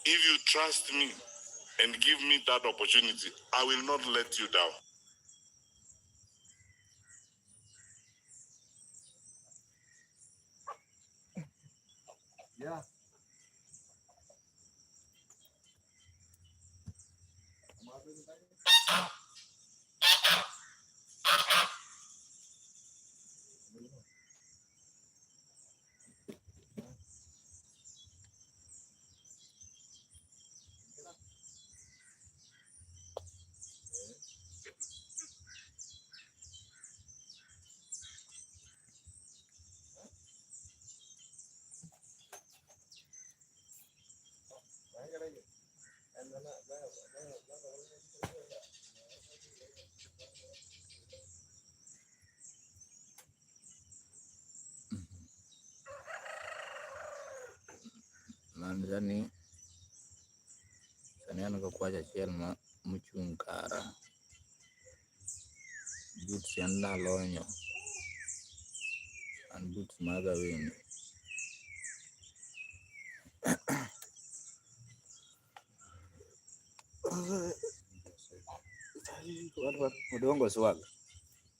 If you trust me and give me that opportunity, I will not let you down. Yeah. Manzani saniana ko kwaja chiel ma muchung kara boots yanda lonyo and boots maga wing what mudongo swag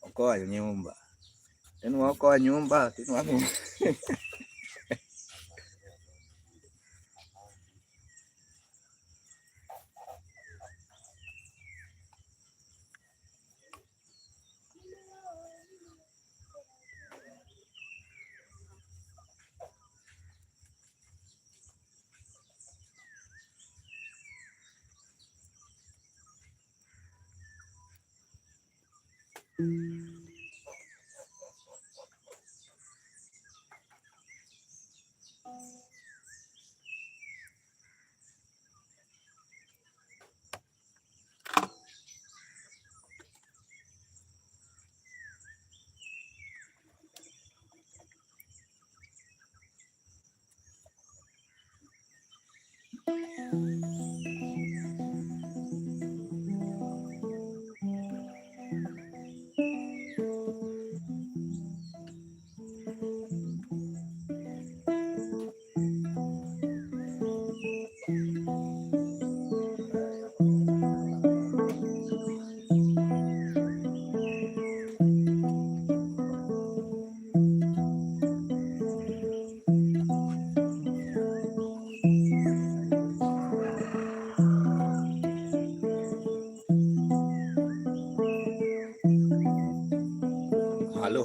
okoa nyumba tena wako nyumba tena wako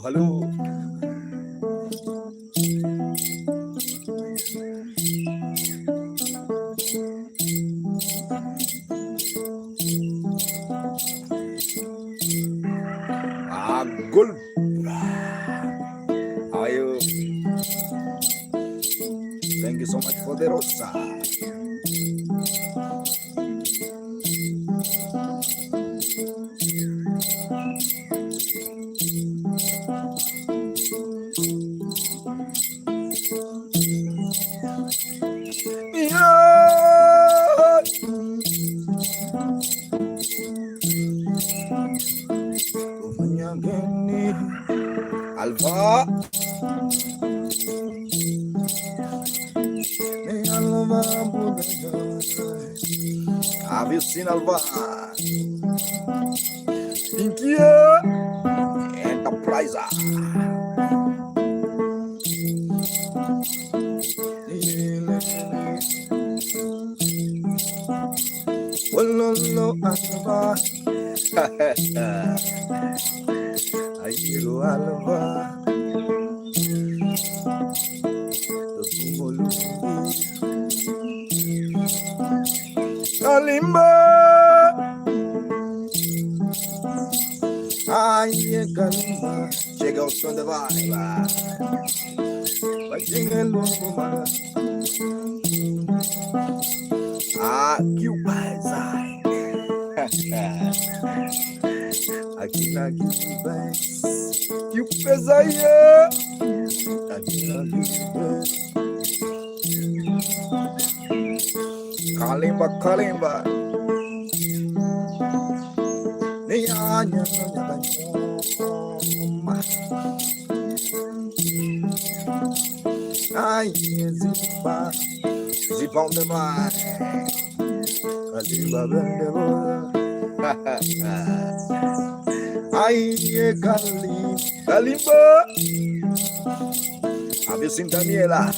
hello good. How are you? Thank you so much for the rosa. Alpha. Have you seen Alpha? India Enterprise. Alpha. I hear Alpha. Kalimba, ay Kalimba, chega o som da vibe, vai chegando uma, aqui o paisai, aqui na Guibes, que o pesaia, aqui na Guibes. Kalimba, Kalimba. Nianya, ay, Ziba, Zip on the mind. Kalimba Brandebo. Aye, Kalimba. Have you seen Daniela?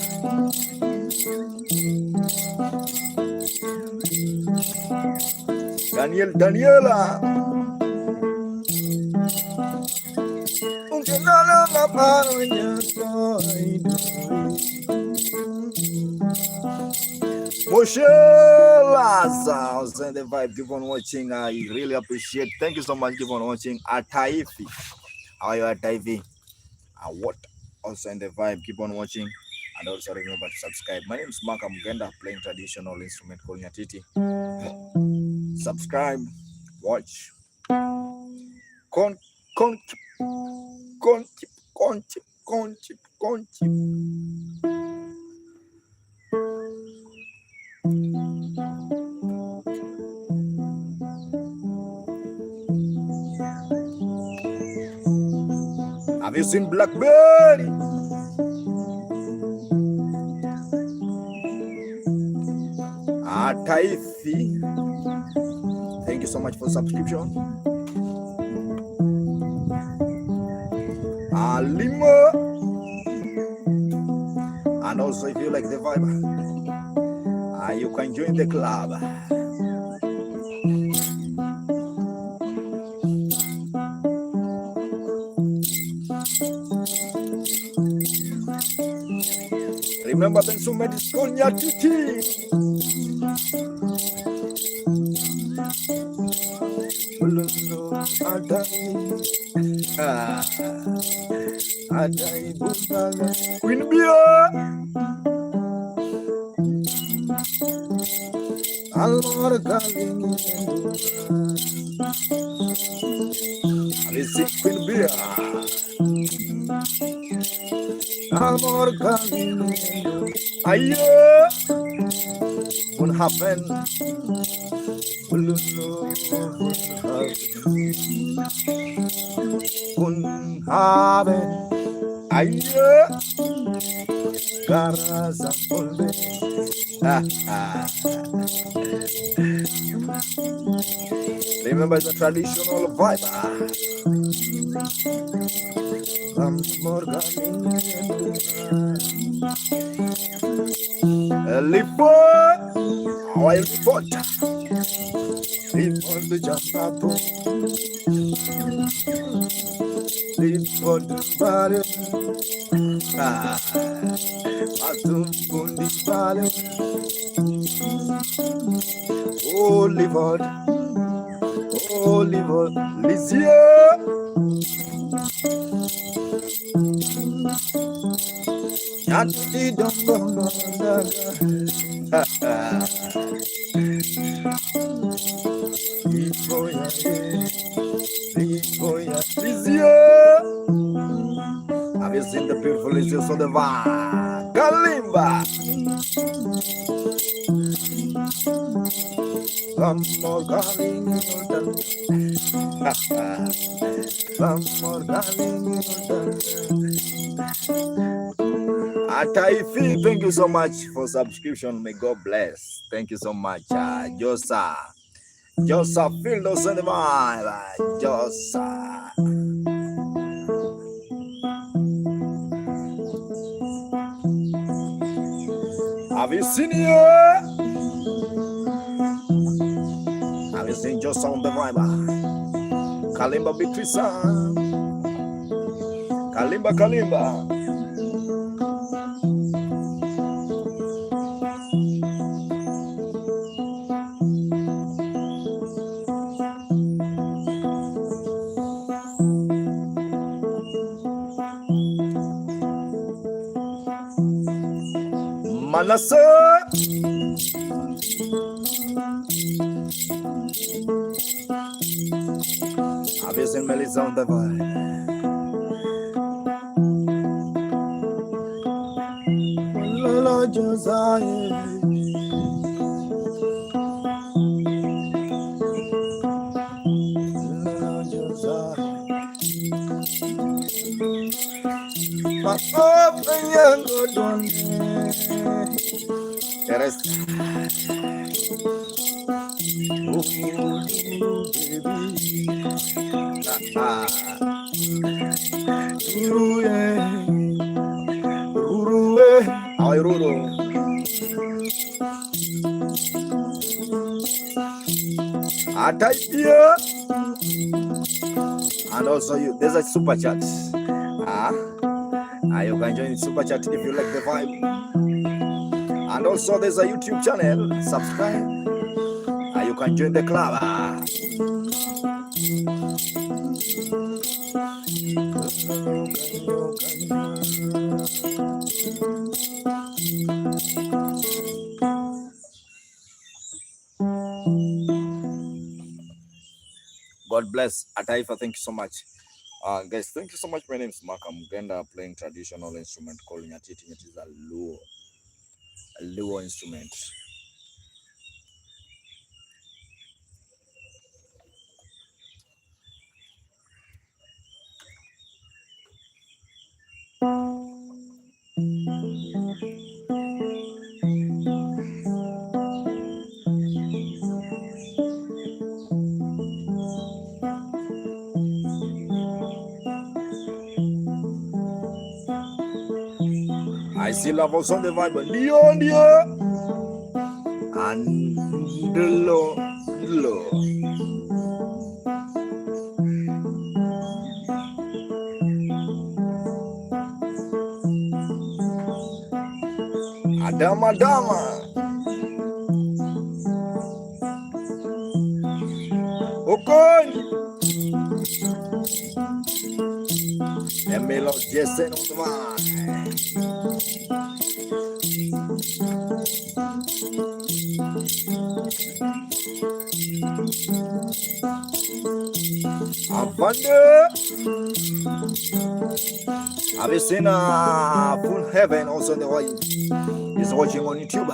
Daniela. Moshe Lazarus and the vibe. Keep on watching. I really appreciate. Thank you so much. Keep on watching. Ataifi. How are you, Ataifi? What? Also in the vibe. Keep on watching. And also remember to subscribe. My name is Makamugenda, playing traditional instrument called Nyatiti. Subscribe. Watch. Have you seen Blackberry? Taifi. Thank you so much for subscription. Limo. And also if you like the vibe, you can join the club. Remember the instrument is called Nyatiti. Queen Bia. Listen, Queen Bia. Amor camino, ayo, what happened? Ayo, garasa polve. Remember the traditional vibe. Lipot, oil pot, lipot the jamato, lipot the bottom, atum bundi bottom, oh lipot, Lizzie. Nyatiti dongo have you seen the beautiful images of the vibe? Kalimba. Amor Ataifi, thank you so much for subscription. May God bless. Thank you so much. Josa, feel those in the vibe. Josa. Have you seen you? Have you seen Josa on the vibe? Kalimba Victory Sound. Kalimba. Manasa. Have you seen Melissa on the vibe? Lolo Josiah. the rest. Oh, baby. How are you, Ruru? Ataya. And also, there's a super chat. You can join super chat if you like the vibe. And also, there's a YouTube channel. Subscribe. You can join the club. God bless Ataifa. Thank you so much. Guys, thank you so much. My name is Makamugenda, playing traditional instrument called Nyatiti. It is a Luo instrument. I see love also on the vibe. Leon, and the low. Adama. Okon. Emelo Jason on the mic. Have you seen Full Heaven also the way he's watching on YouTube?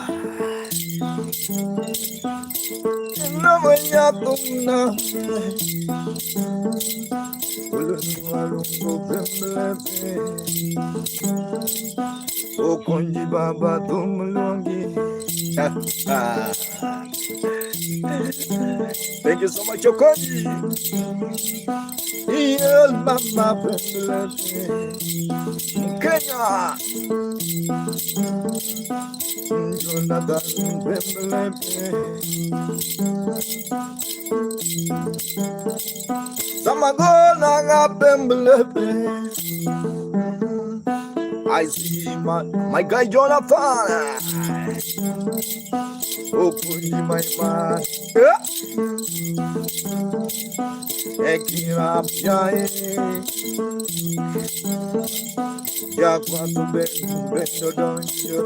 Okonji baba tumulongi. Thank you so much, Okonji. Mama Kenya. Jonathan Samagona Bembelepe. I see my guy Jonathan. Open my man. Ekira Piae. Jaguato Bendo Donjo.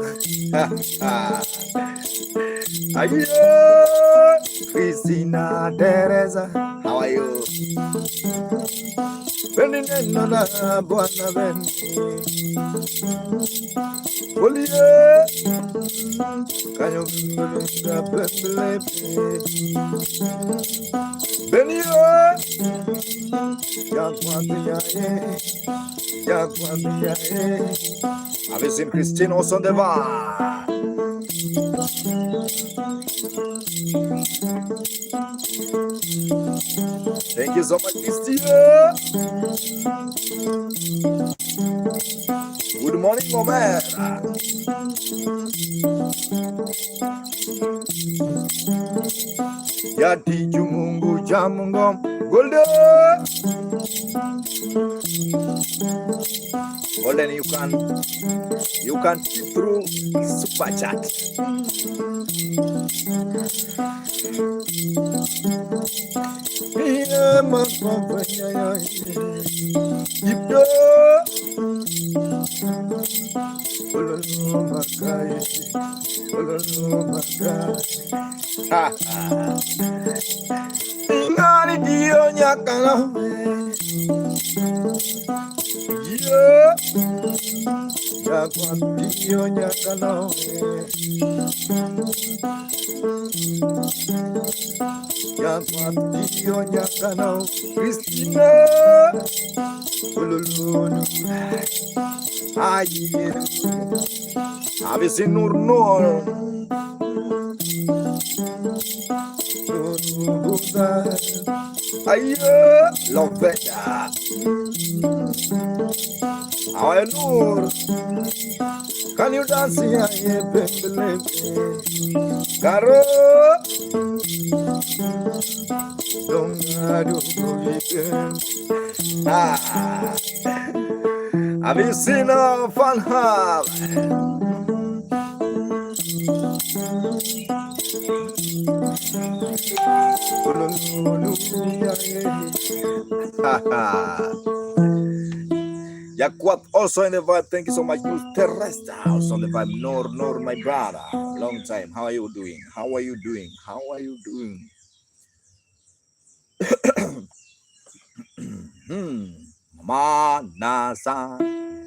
Ayo, Christina Teresa. How are you? Benina Buana Ben. Olie. Can you Benio. Have you seen Christine also on the bar? Thank you so much, Christina. Good morning, Momer. Yati Jumungu Jamungom Golden. Golden, you can see through super chat. Ngani dio nyakala. Jaguatinho nyakala. Jaguatinho nyakala. Christina. Ulululu. Aye. Have you seen Nur? Ayo, Lovenda. Our Noor, can you dance here? Garo, have you seen a fun hub? Yakwat also in the vibe. Thank you so much. Terresta also on the vibe. Nor, my brother. Long time. How are you doing? How are you doing? How are you doing?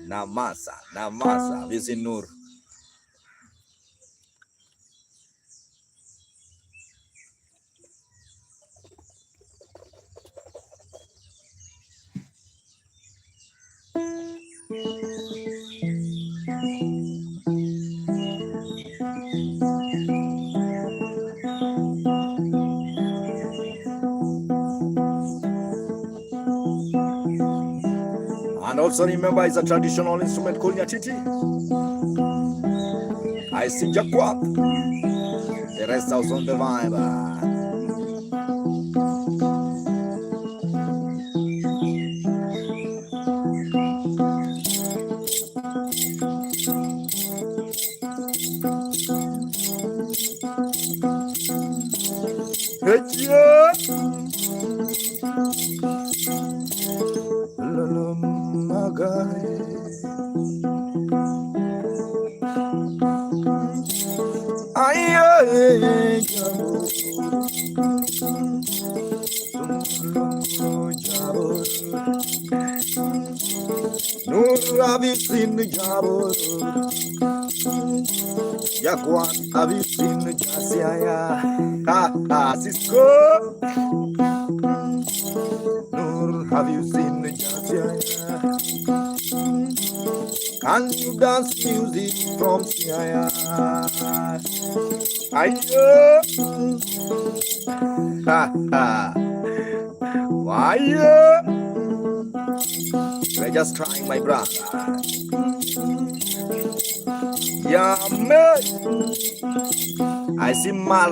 Namasa. Visit Nur. And also remember, it's a traditional instrument called Nyatiti. I sing Jakwap. The rest is on the vibe. Yaguan, have you seen the Jasiaya? Cisco. Nur, have you seen the Jasiaya? Can you dance music from Siaya? Ayo. Why? We're just trying, my brother. Yeah, man. I see Mark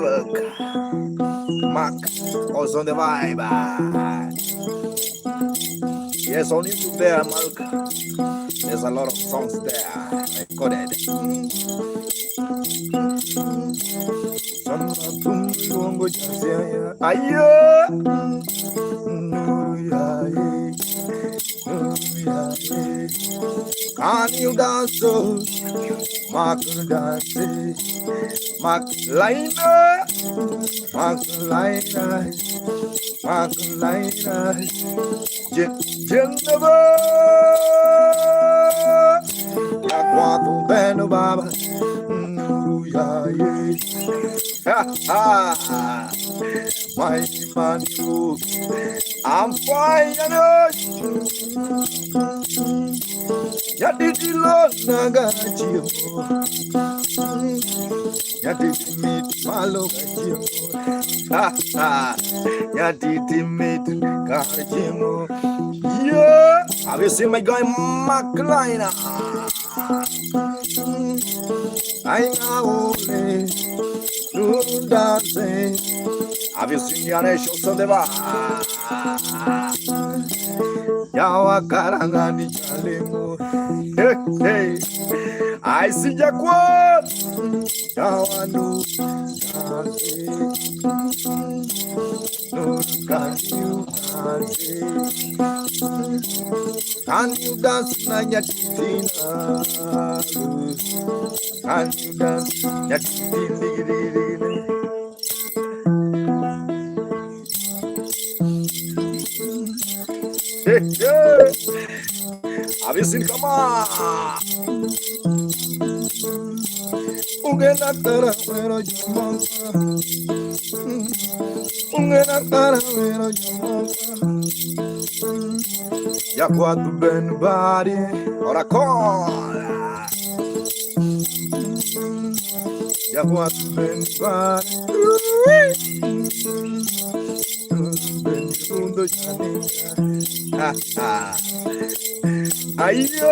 also on the vibe. Yes, on YouTube there, Mark. There's a lot of songs there recorded. Can you dance? Mark dance, Mark liner, Jindaba, Yakwatu Beno Baba, my man, I'm fine, Nyatiti Lord Nagachio, Nyatiti meet Malo Gachio, Nyatiti meet Gachimo. Yeah, have you seen my guy Maklina? I know dancing. Have you seen your shows on the bar? Yawa karangani jalemo. Hey, I see Jaquat. Yawa no dancing. No, can you dance na Nyatina? Can you dance Nyatina? Have you seen? Come on. Ungena tara pero yomaka. Ungena tara pero yomaka. Yakwatu ben bari ora cola. Yakwatu ben bari. Ayo.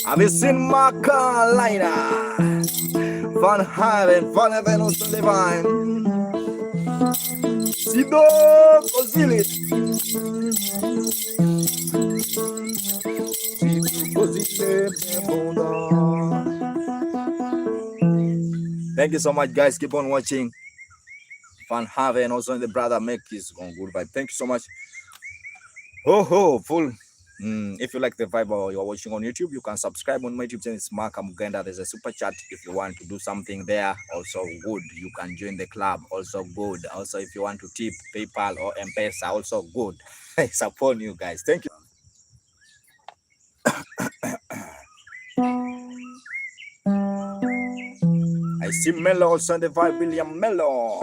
I've seen Makamugenda. Van heaven also divine. Sido Kozili. Thank you so much, guys. Keep on watching. Van Haven also the brother make his own good vibe. Thank you so much. Full. If you like the vibe or you're watching on YouTube, you can subscribe on my YouTube channel. It's Makamugenda. There's a super chat if you want to do something there. Also good. You can join the club. Also good. Also if you want to tip PayPal or M-Pesa, also good. It's upon you guys. Thank you. I see Mello also on the vibe. William Mello.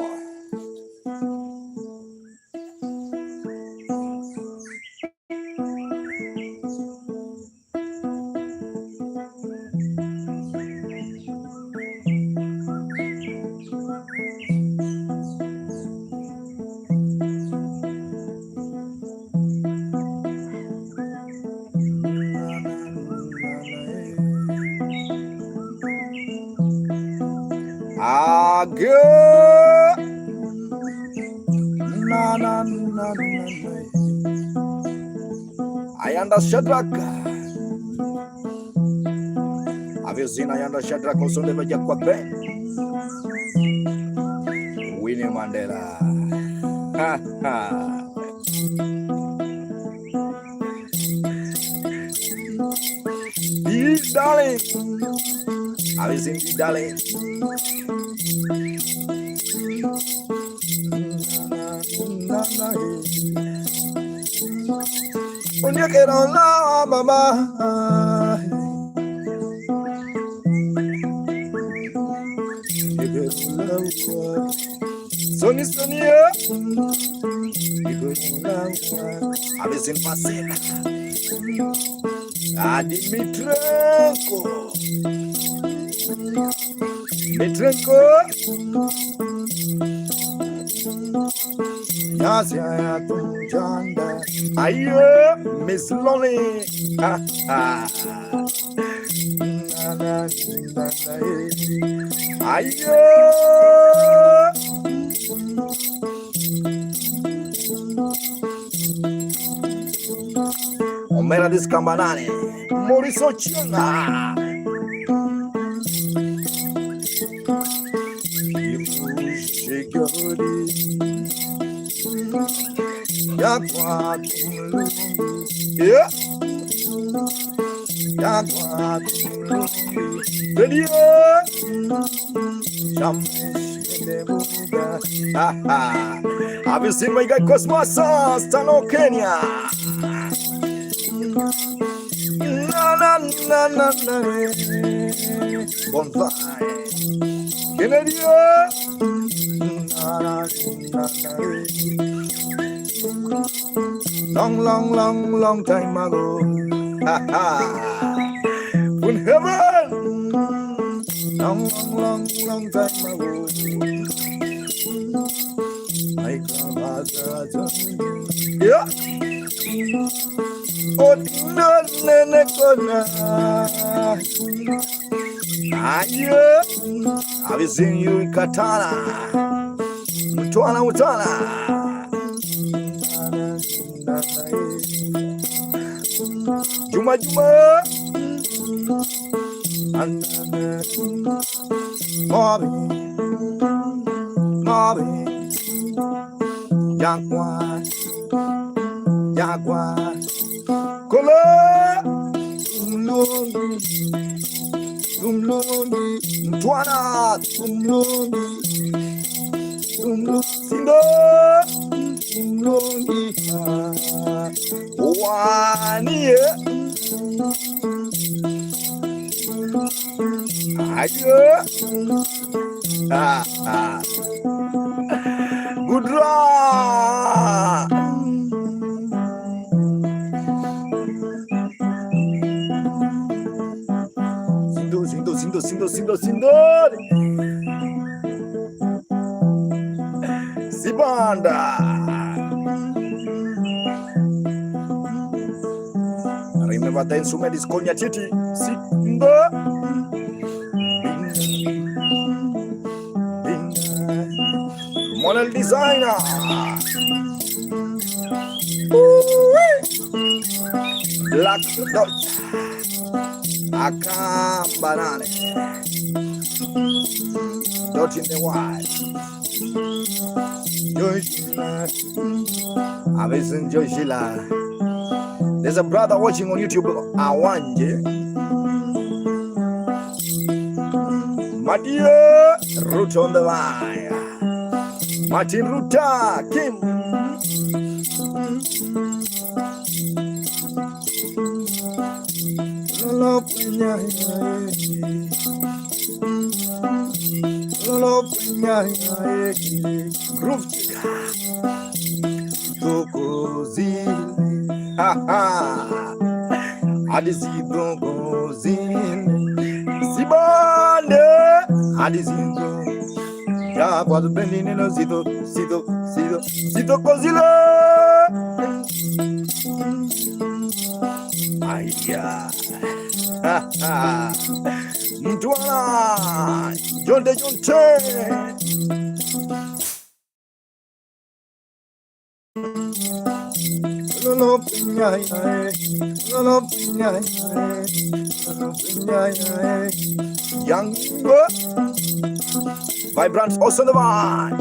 Ayanda Shadrach. Have you seen Ayanda Shadrach also never get quite bad? Winnie Mandela. Deep darling. Have you seen Deep darling? When you get on love, mama. Sonny, yeah. Have you seen Pasina? Mitrenko. Ayo, Miss Lonely. Ayo. Omera Discambanane. Moriso Chuna. Yeah. Have you seen my guy Cosmos Stano Kenya? Na. Bonfire. Kennedy. Long time ago. From heaven. Long time ago. I come out. Yeah. Oh, no. Have you seen you in Katana? Utana. Juma. Bobby. Jaguar. Kola. Umlongi. Mtwana. Umlongi. Sindo. Umlongi. Wani. Ayo. Good luck. Sindo. Sibanda. Remember the instrument is called Nyatiti. Simba. Model designer. Black dot. Akam banane. Dot in the white. Joshila. There's a brother watching on YouTube. Awanje. Madia. Root on the line. Martin Ruta. Kim. Groove ya kwa bendini no zito kozilo aya mtwana jonte young vibrant also the one.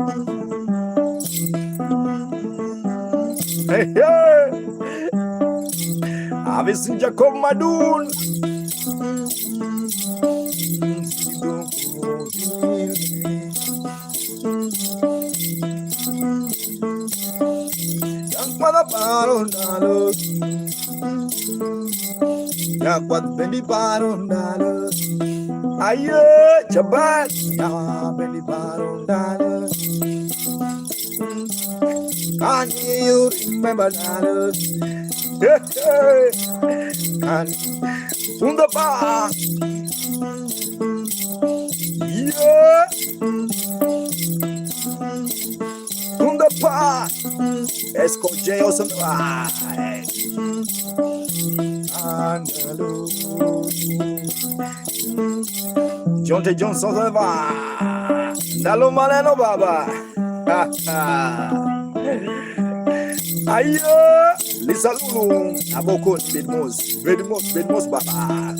Hey, hey. Avisin Jacob Madun. Yakwat bendi parondalo. Ayo cepat ya bendi parondalo. Can you remember that? Hey, hey. Can wunderbar. Yeah. Wunderbar. Escoge awesome. Andalo. Jonte Johnson Dalo Maleno Baba. Ayo Lisa Lulu Aboko Bedmos Baba.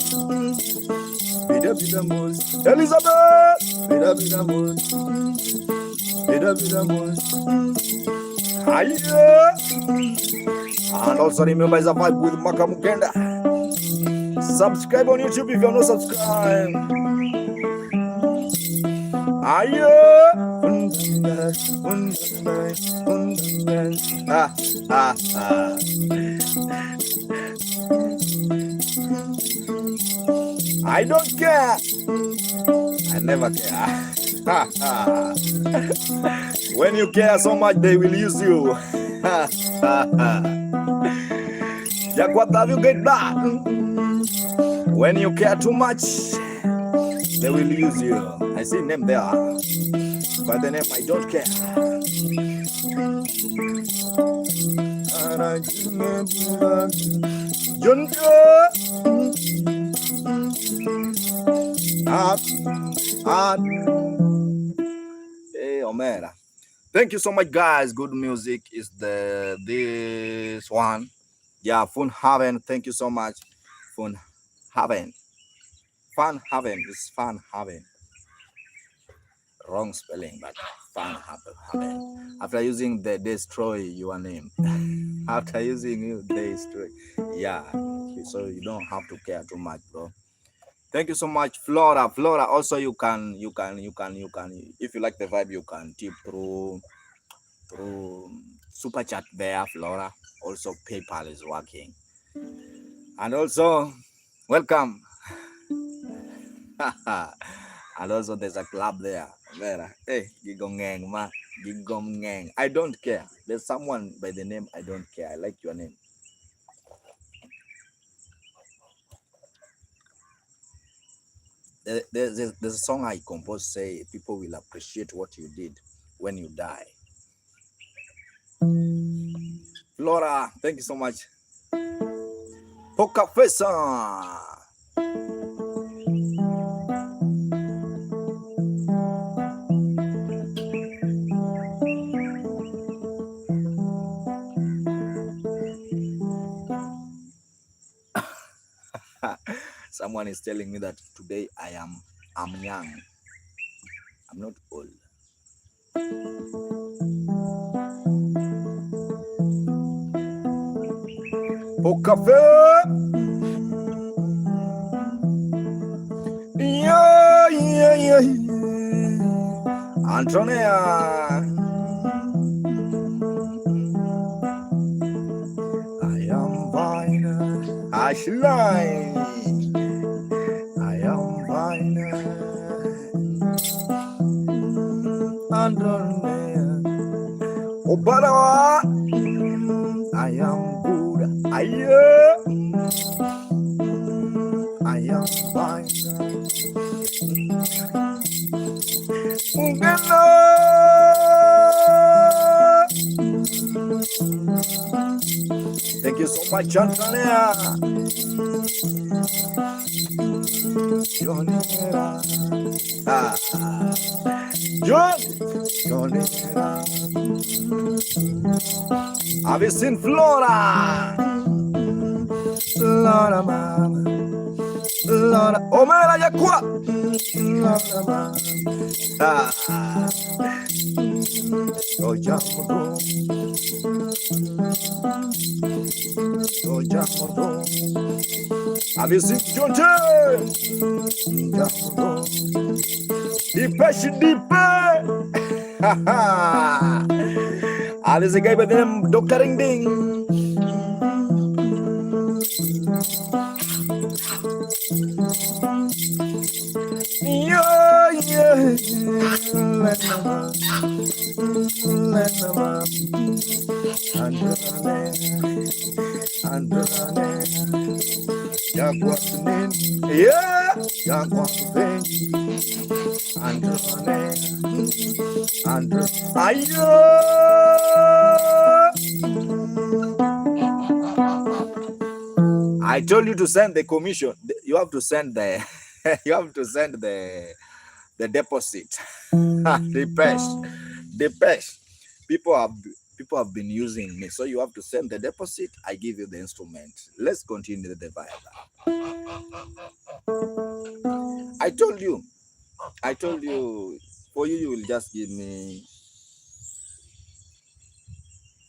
Bidamos Elizabeth Bidamos Ayo. And also remember the vibe with Makamugenda. Subscribe on YouTube if you're not subscribed. Ayo. I don't care. I never care. When you care so much, they will use you. Jack, what have you get back? When you care too much, they will use you. I see name there, but the name I don't care. Hey, Omera. Thank you so much, guys. Good music is this one. Yeah, Fun Haven. Thank you so much. Fun Haven. Fun Haven is Fun Haven. Wrong spelling, but Fun Haven. After using the destroy your name. After using you destroy. Yeah. So you don't have to care too much, bro. Thank you so much, Flora. Flora, also you can if you like the vibe, you can tip through super chat there, Flora. Also PayPal is working. And also welcome. And also there's a club there. Hey, Gigongeng ma. Gigongeng. I don't care. There's someone by the name I don't care. I like your name. There's a song I composed, say people will appreciate what you did when you die. Flora, thank you so much. Poker face. Someone is telling me that today I'm young. I'm not old. Poker face. Yeah. Antonia. I am fine. Ashline. I am fine. Antonia. Obara. I am good. I am fine. Thank you so much, Antonia. John. Have you seen Flora? Flora, mama. Flora. Oh, man, ya qua. Flora, mama. Oh, Jambo. Oh, Jambo. Have you seen John? Jambo. Deepe. There's a guy by the name Dr. Ring Ding. Yeah. I told you to send the commission. You have to send the the deposit. The best. People have been using me, so you have to send the deposit. I give you the instrument. Let's continue the vibe. I told you. For you will just give me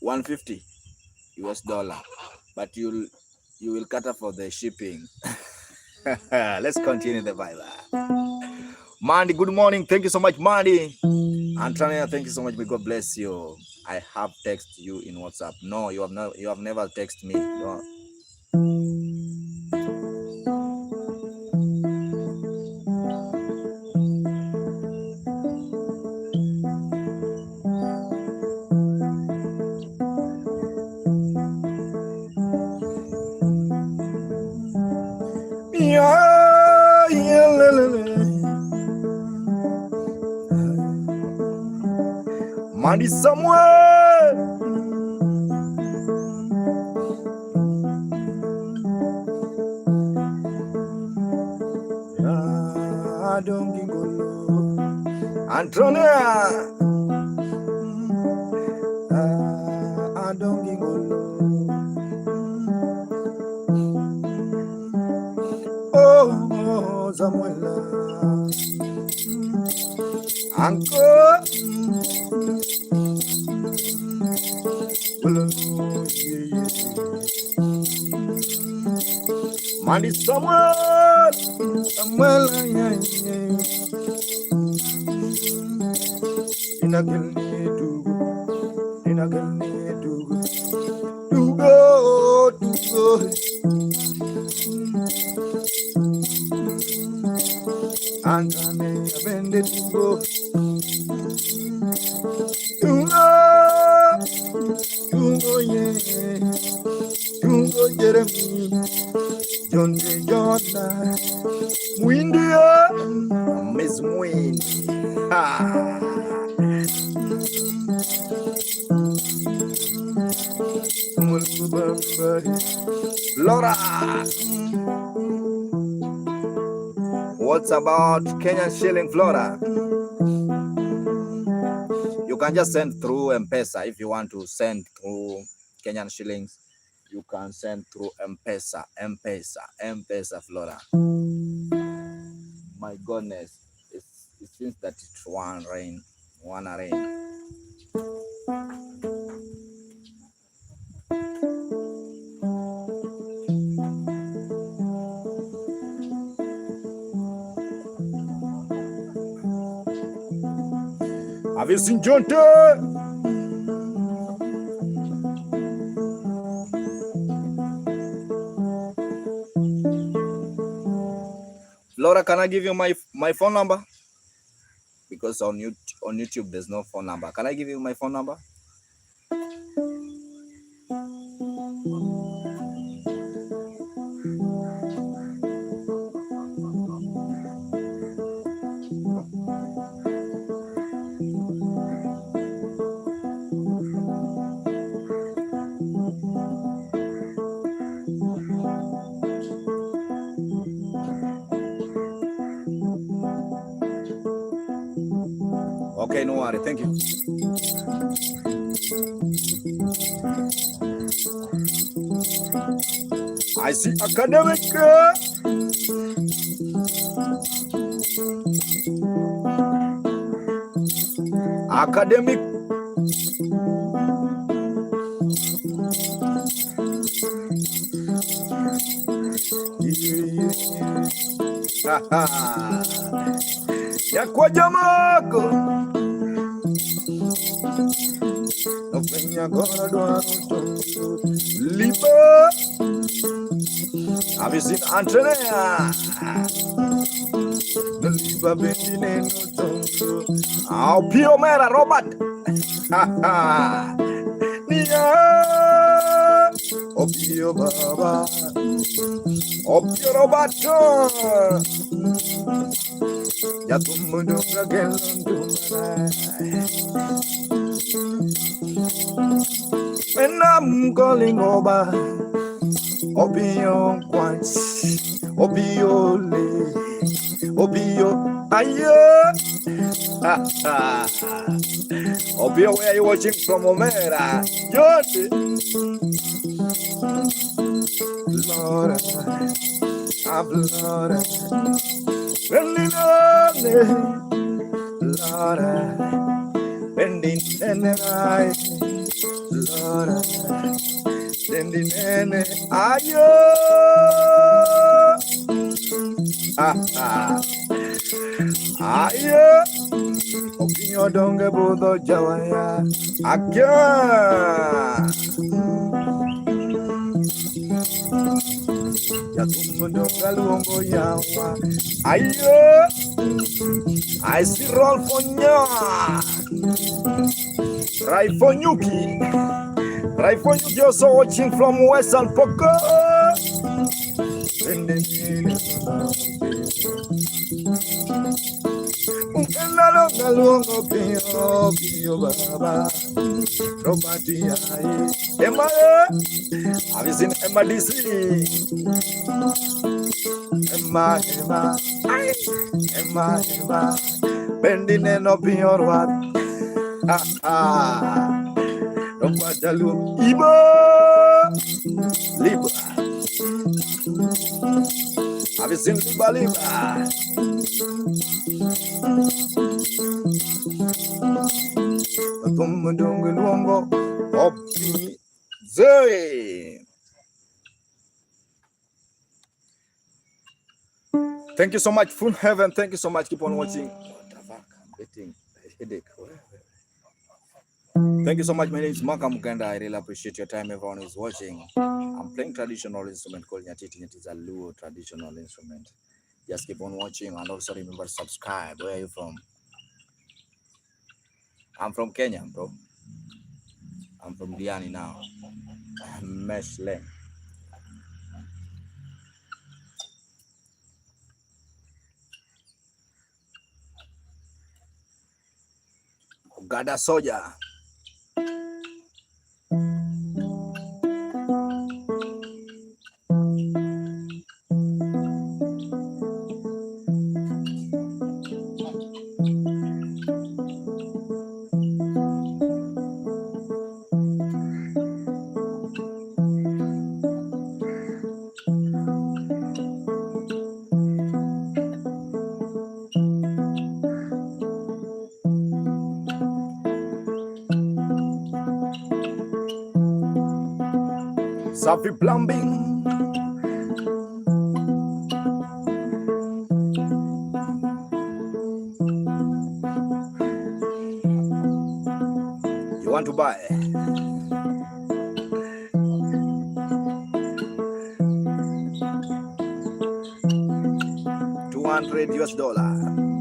$150 US, but you will cater for the shipping. Let's continue the vibe. Mandy, good morning. Thank you so much, Mandy. Antonia, thank you so much. May God bless you. I have texted you in WhatsApp. No, you have never texted me. No. Mandy somewhere. Antonia. Oh, Samuel. Uncle. Mandy Samuel. Jeremy, John, Windia, Miss Windy. Flora. What's about Kenyan shilling, Flora? You can just send through M-Pesa if you want to send through Kenyan shillings. You can send through M-Pesa, Flora. My goodness, it seems that it's one rain. Have you seen Jonte? Flora, can I give you my phone number? Because on YouTube there's no phone number. Can I give you my phone number? Okay, no worry. Thank you. I see academic. Academic. Ya kwa jamako. No peña gora do liba. Have you seen Antonia? The liba bendine no tonto. Au pio mera Robert. Nia. Opio baba. Opio Roberto. Ya tumundo gagelando. When I'm calling over, Obio quite, Obio le, Obio ayo. Obio, where are you watching from, Omera? Jordi. Lord, I've Lord, really Lord, bending and I. Lora, nene, ayo, ayo, opinyo donge bodo jawaya, akya, ya tumundo galongo yawa, ayo, I see roll for nya, right for Nyuki. Right for you, just watching from Western Poco. Emma, have you seen Emma DC? Emma, bending and up in your what? Rompadalu Ibo Liba. Have you seen Liba Liba? Tumudungu Luongo Opi Zoe. Thank you so much, Full Heaven. Thank you so much. Keep on watching. What the fuck? I'm getting a headache. Thank you so much. My name is Makamugenda. I really appreciate your time. Everyone is watching. I'm playing traditional instrument called Nyatiti. It is a Luo traditional instrument. Just keep on watching and also remember to subscribe. Where are you from? I'm from Kenya, bro. I'm from Diani now. Meshle. Gada Soja. Safi Plumbing. You want to buy? $200.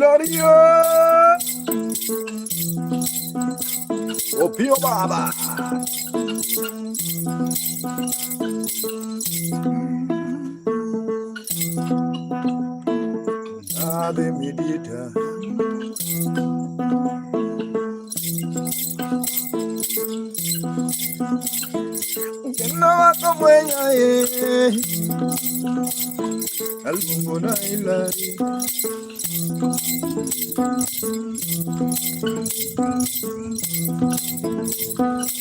Gloria, Opio Baba. The mediator.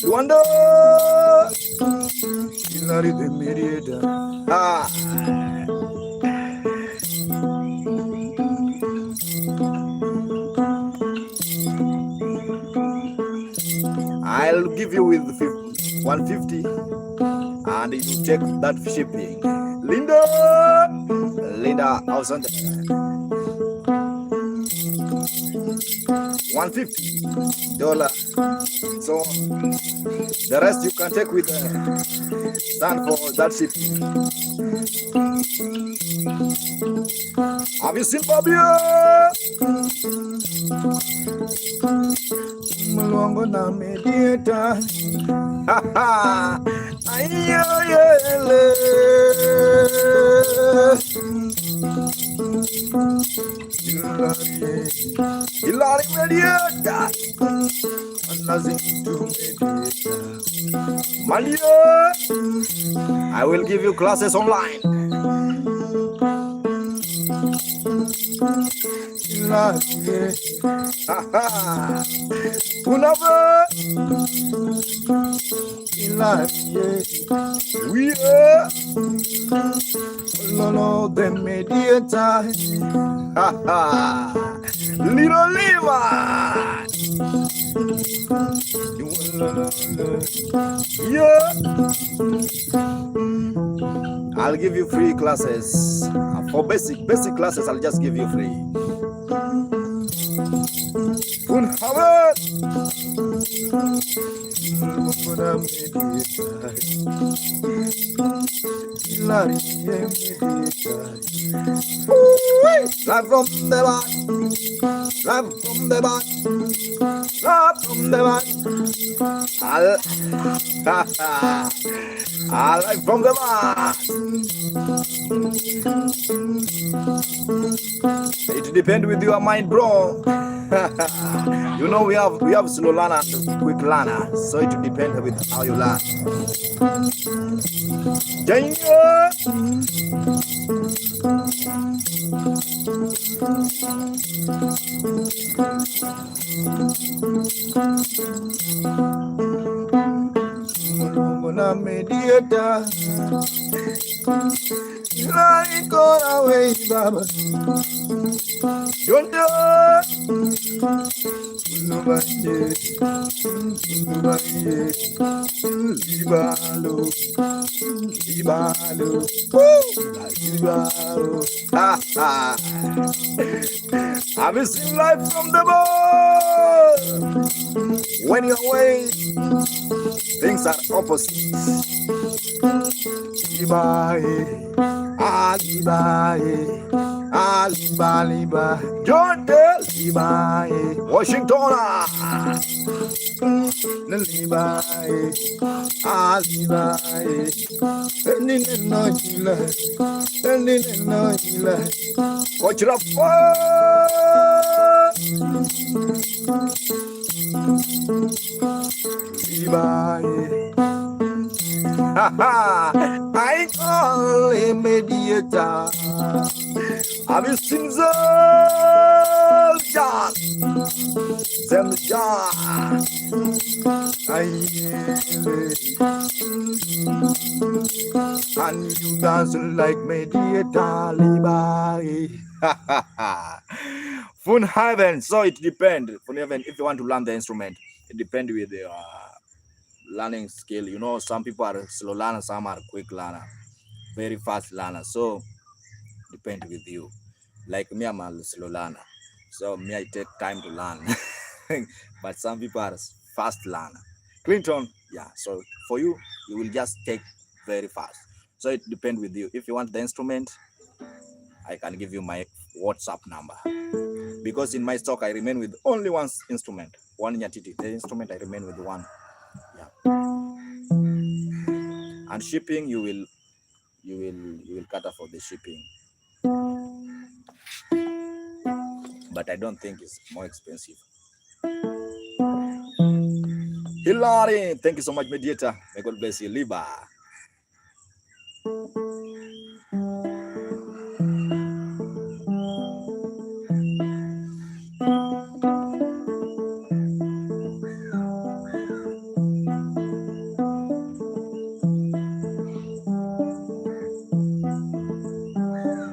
Wonder, Hilary the mediator. I'll give you with 150, and you take that shipping. Linda, $150. So the rest you can take with stand for that shipping. Have you seen Fabio? Malongo na mediator. Hilary mediator. Nothing to mediator. Malia, I will give you classes online. We are the mediator. Little Lima. Yeah. I'll give you free classes. For basic classes, I'll just give you free. Live from the back, live from the back, live from the back. Live from the back. It depends with your mind, bro. You know we have slow learner and quick learner, so it depends with how you learn. Mediator, like going away, Baba. Don't do nobody, Libalo, I've been seeing life from the ball. When you're away, things are opposite. Aliba, don't tell Washington. Watch it up. I call him mediator. Have you seen the John? Them John. And you dancing like me, dear Taliban. Fun heaven. So it depends. Fun heaven. If you want to learn the instrument, it depends with the learning skill. You know, some people are slow learner, some are quick learner, very fast learner. So depend with you. Like me, I'm a slow learner, so me I take time to learn. But some people are fast learner. Clinton, yeah. So for you, you will just take very fast. So it depends with you. If you want the instrument, I can give you my WhatsApp number. Because in my stock, I remain with only one instrument, one Nyatiti. The instrument I remain with one. Yeah. And shipping, you will cater for the shipping. But I don't think it's more expensive. Hilary, thank you so much, Mediator. May God bless you, Liba.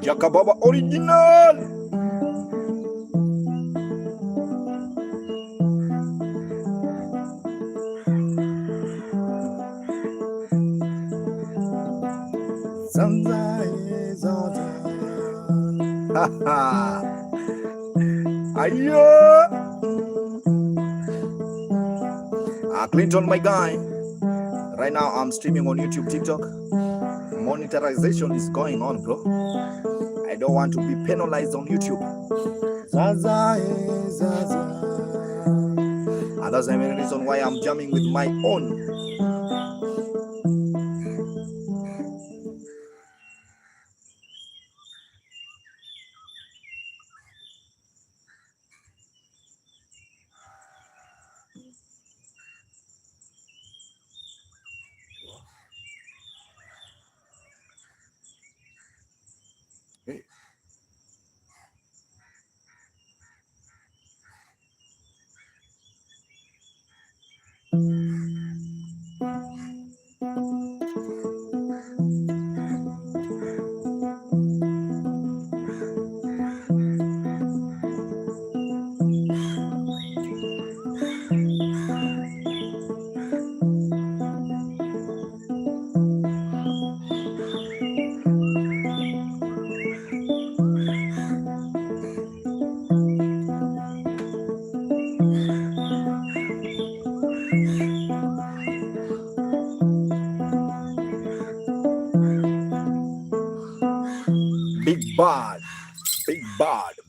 Jakababa original. Ayo. Clinton, my guy. Right now, I'm streaming on YouTube, TikTok. Monetization is going on, bro. I don't want to be penalized on YouTube. And that's the main reason why I'm jamming with my own. Hey.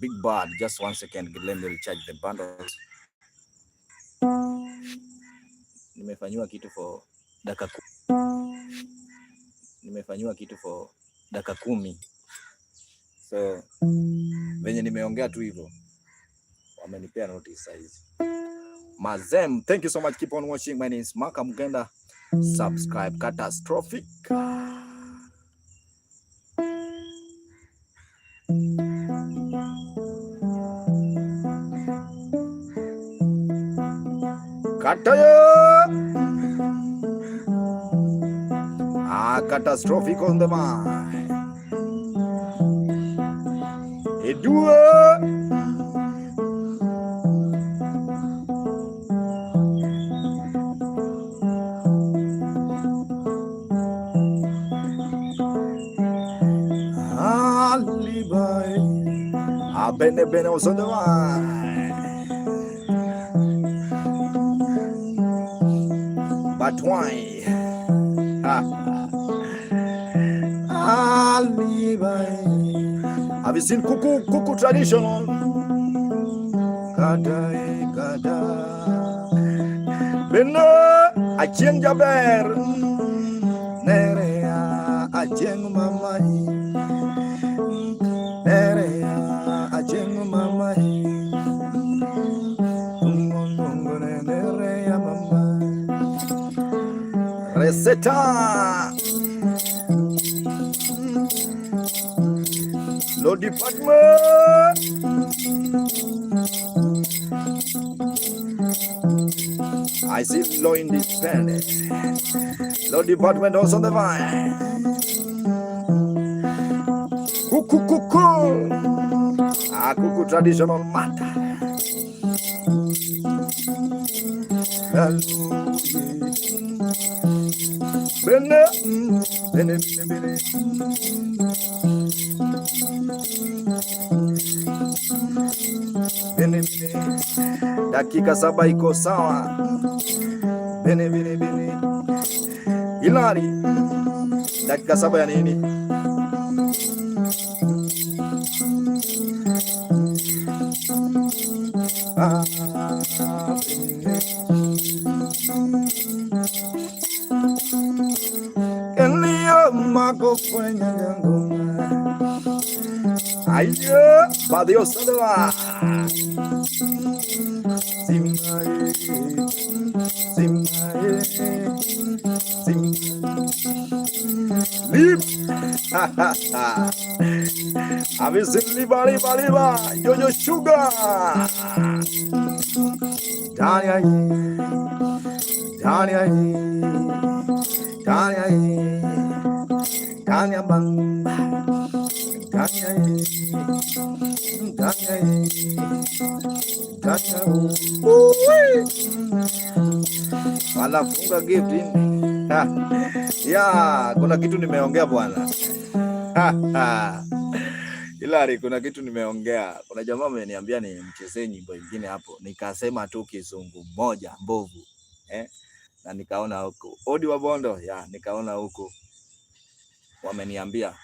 Big bad. Just 1 second, let me recharge the bundles. Nimefanyiwa kitu for dakika 10. So venye nimeongea tu hivyo wamenipea notice size. Mazem, thank you so much. Keep on watching. My name is Makamugenda. Subscribe. Catastrophic. Catastrophic on the mind. Bene was on the mind. But why? Have you seen Kuku traditional? Kada Beno Acheng Jaber Nerea Acheng Mamai Nerea Acheng Mamai Nerea Mamai Reseta Law department. I see law independent. Law department also on the vine. Kuku. Kuku traditional matter. Bene. Dakika 7 iko sawa. Bene. Hilari. Dakika 7 ya nini? Elio mako kwenye ngoma. Ayo, badio sadwa. Simai. Lib. Avisili bali. Jojo sugar. Dania bamba. Wanafunga gift ini. Ya, kuna kitu nimeongea bwana. Hilari, kuna kitu nimeongea. Kuna jamaa ameniambia ni mchezee nyimbo nyingine hapo. Nikasema tu kizungu moja mbovu. Na nikaona huko. Odi wa Bondo, ya, nikaona huko. Wameniambia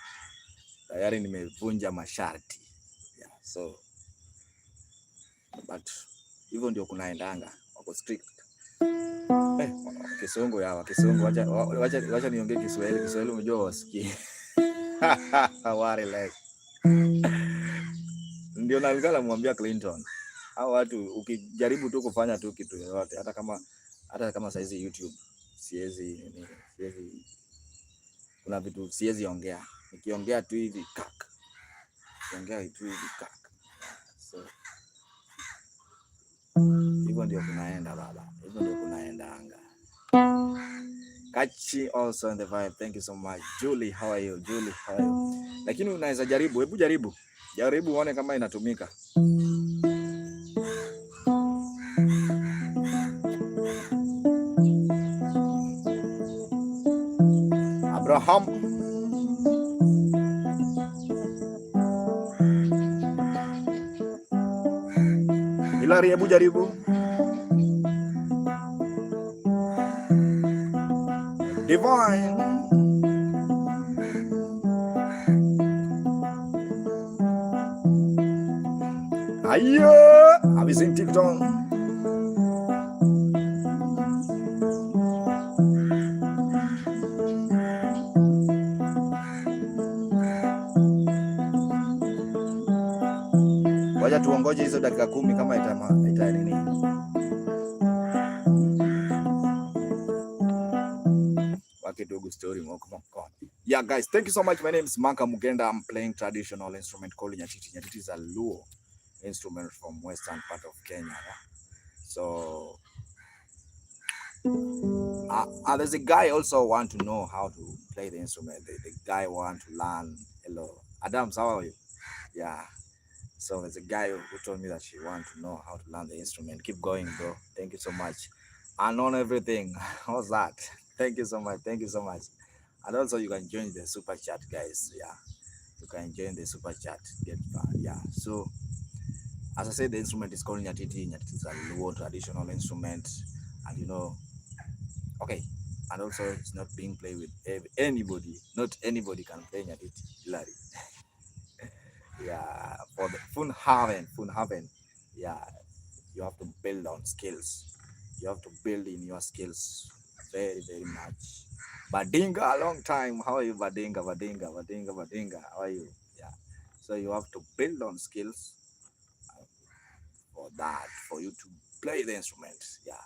tayari nimevunja masharti. Yeah, so but hivyo ndio kunaendanga. Wako strict. Kisungu wacha niongee Kiswahili unajua wasikii. Wari like. Ndio nalikala mwambia Clinton. Hao watu ukijaribu tu kufanya tu kitu yoyote hata kama saizi YouTube siwezi kuna vitu siwezi ongea. Nikiongea tu hivi kak. So hivyo ndio kunaenda baba. Hivyo ndio kunaenda anga. Kachi also in the vibe. Thank you so much. Julie, how are you? Lakini unaweza jaribu. Hebu jaribu uone kama inatumika. Abraham. Hilari, hebu jaribu. Divine. Ayo, habisin TikTok. Wacha tuongoje hizo dakika 10 kama ita nini. Wakidogo story moko. Yeah guys, thank you so much. My name is Makamugenda. I'm playing traditional instrument called Nyatiti. Nyatiti is a Luo instrument from western part of Kenya. Yeah? So there's a guy also want to know how to play the instrument. The guy want to learn. Hello, Adams, how are you? Yeah. So there's a guy who told me that she want to know how to learn the instrument. Keep going, bro. Thank you so much. And on everything. How's that? Thank you so much. And also you can join the super chat, guys. Yeah. You can join the super chat. Yeah. So as I said, the instrument is called Nyatiti. Nyatiti is a Luo traditional instrument. And you know, okay. And also it's not being played with anybody. Not anybody can play Nyatiti. Hilari. Yeah, for the fun having, yeah, you have to build on skills. You have to build in your skills very, very much. Badinga, a long time. How are you, Badinga? How are you? Yeah. So you have to build on skills for you to play the instrument. Yeah.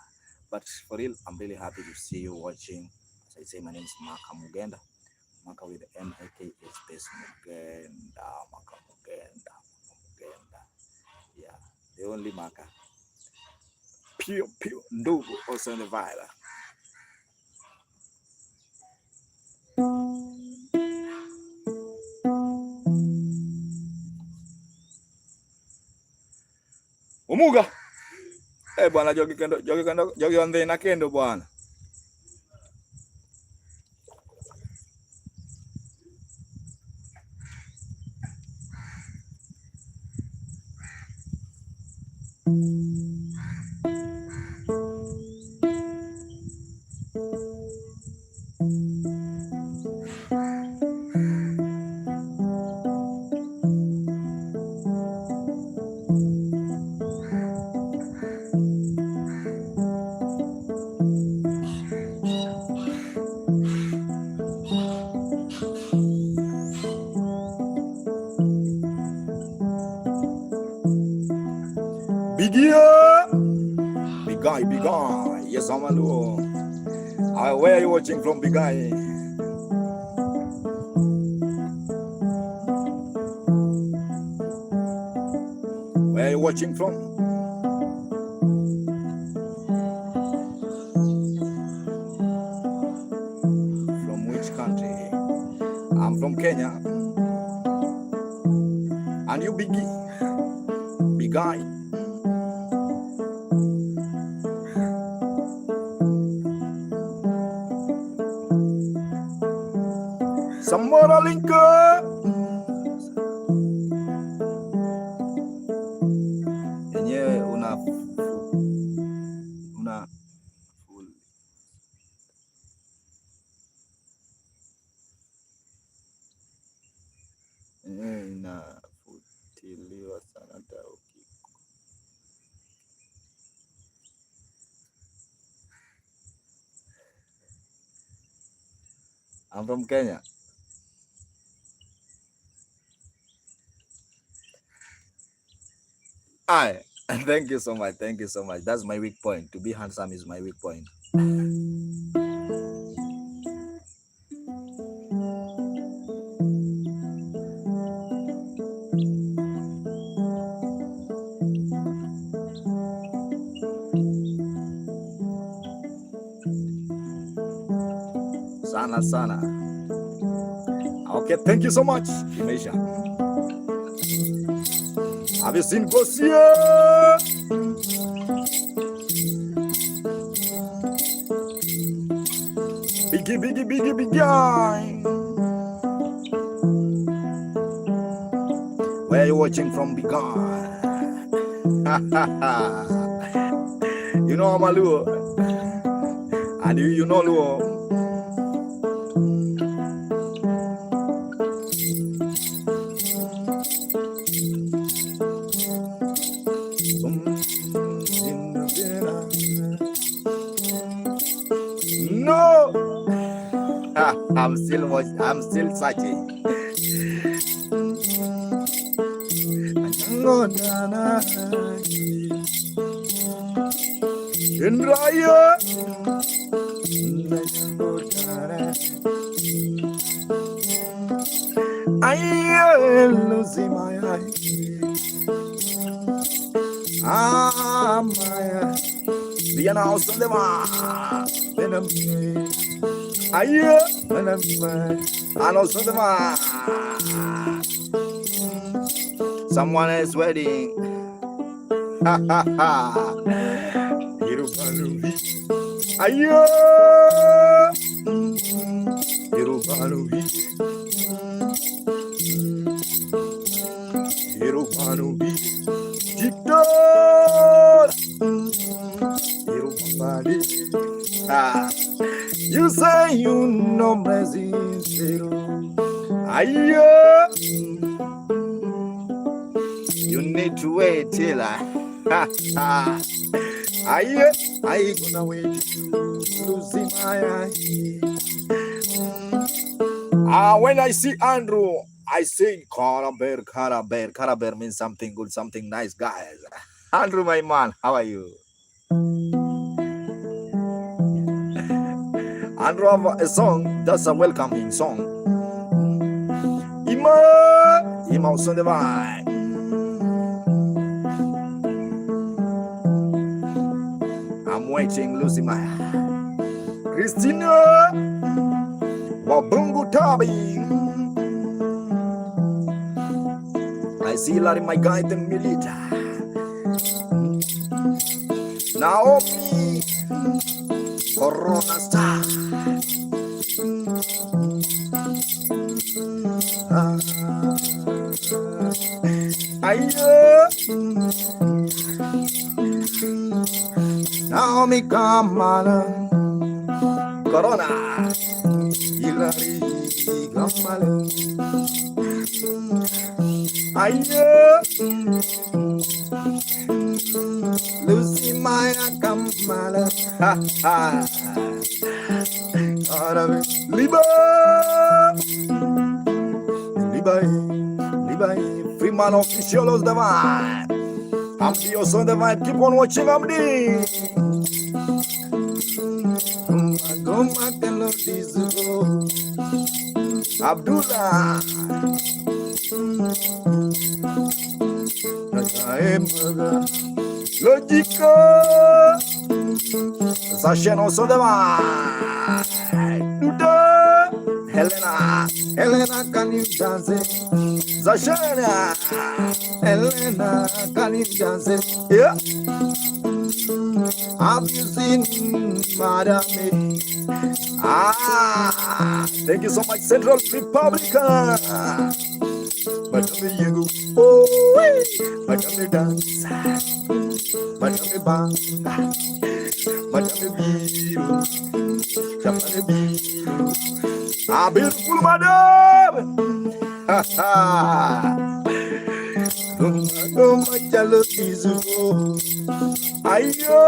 But for real, I'm really happy to see you watching. As I say, my name is Makamugenda. Maka with the M-A-K-A space Mugenda. Makamugenda. Yeah, the only Maka. Pure Ndugu also in the vibe. Umuga. Bwana jogi ondhe na kendo bwana. Big guy. Yes, I'm alone. Where are you watching from, big guy? Where are you watching from? From which country? I'm from Kenya. And you, big guy? Samora linka. Yenyewe una full. Inafutiliwa sana tauki. I'm from Kenya. Thank you so much. That's my weak point. To be handsome is my weak point. Sana. Okay, thank you so much, Imeisha. Have you seen Gosia? Big guy. Where are you watching from, big guy? You know I'm a Luo. And you know Luo. No, I'm still searching. In Raya, I am losing my eye. Maya. The house on the man. And also the man. Someone is wedding. You say you know Brazil. You need to wait till I gonna wait losing my eye. When I see Andrew, I say Karaber means something good, something nice, guys. Andrew, my man, how are you? Andrew have a song, that's a welcoming song. Him also the vibe. I'm waiting, losing my Christina Wabungu Tabi. I see Larry, my guy, the Milita. Naomi Corona Star. Naomi Kamala Corona Hilary Kamala Lucy Maya Kamala Liba free man official of the vibe. I'm the also the vibe. Keep on watching. I'm the Abdullah Logico Sasha also the vibe. Helena, can you dance it? Zashana, Helena, can you dance it? Yeah. Have you seen Madame? Thank you so much, Central Republican. Madame, you go. Madame, dance. Madame, bang. Madame, beer. Madame, beer. A beautiful madame. Toma chalo izuko. Ayo.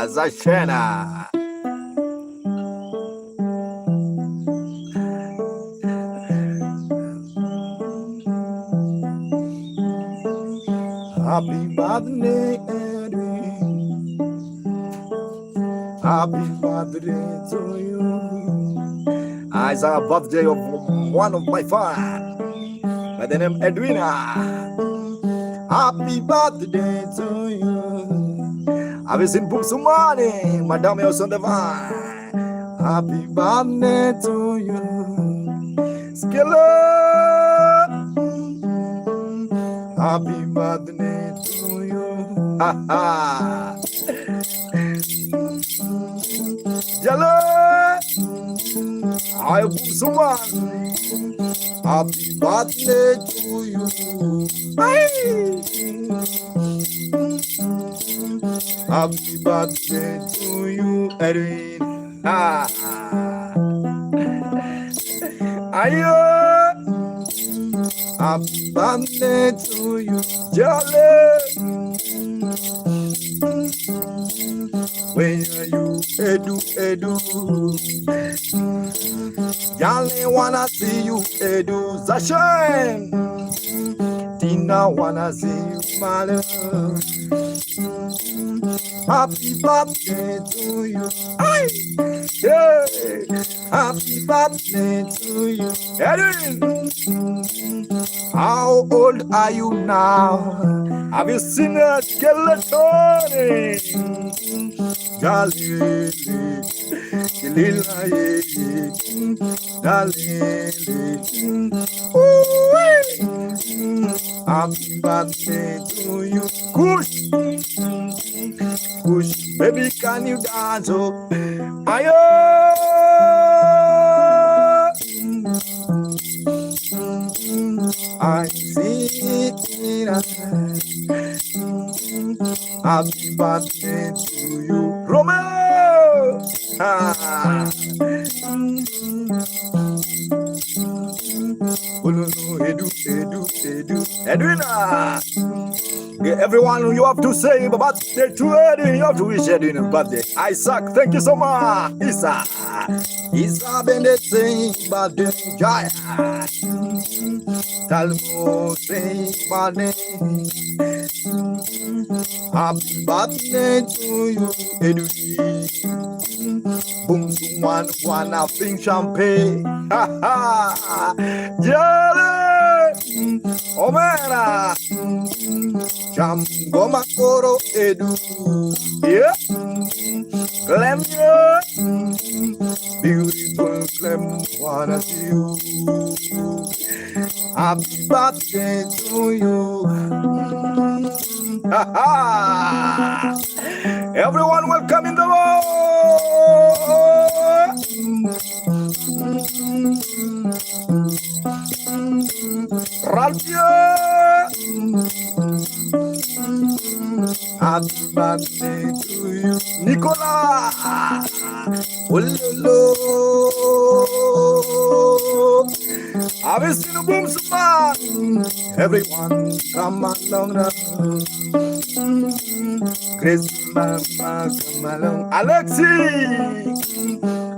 Zashena. Happy birthday, Edwin. Happy birthday to you. It's a birthday of one of my fans by the name Edwina. Happy birthday to you. I've seen Bumsumani, Madame also on the vine. Happy birthday to you. Skillet. Happy birthday to you. Ha ha. Jello. I have someone. Happy birthday to you. Happy birthday to you, Edwin. Ayo. Happy birthday to you, Jolly. Where are you, Edu? Jolly wanna see you, Edu. Zashen. Tina wanna see you, my love. Happy birthday to you. Ay, yeah. Happy birthday to you, Edwin. How old are you now? Have you seen a skeleton? Jalili, happy birthday to you. Kush, baby, can you dance? Oh, ayo. I see it. Happy birthday to you, Romeo. Edu, Edwina. Everyone, you have to say birthday to Eddie. You have to wish Eddie a birthday. Isaac, thank you so much. Isa bende sing birthday. Jaya. Talmo sing birthday. Happy birthday to you, Eddie. Boom, one, I think champagne. Ha ha. Jelly. Omera. Goma koro edu, yeah. Clem you, beautiful Clem, wanna see you. Happy birthday to you. Ha ha! Everyone, welcome in the world. Ralphie. Happy birthday to you, Nicola. Ololo. I've seen the boom man. Everyone come along now. Grace Mama come along. Alexi.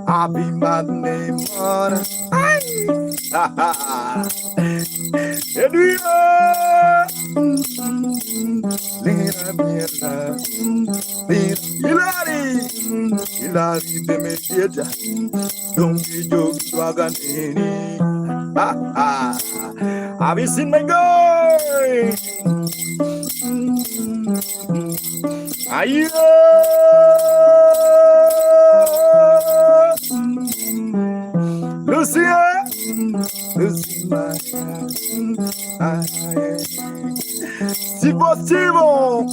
Happy birthday, mother. Ha ha. Hilary the mediator, don't be joke dragon any. Have you seen my guy? Are you? Lucia, Sivo,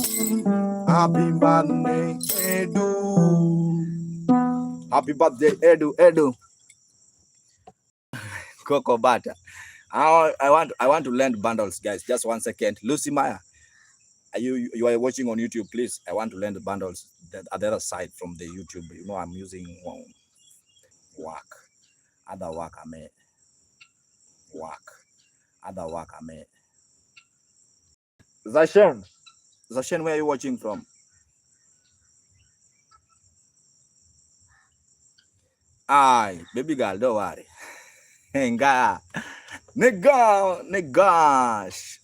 happy birthday, Edu. Happy birthday, Edu. Coco Butter. I want to lend bundles, guys. Just 1 second. Lucy Maya, you are watching on YouTube, please. I want to lend the bundles at the other side from the YouTube. You know, I'm using other work I made. Zashen, where are you watching from? Aye, baby girl, don't worry. Nigga,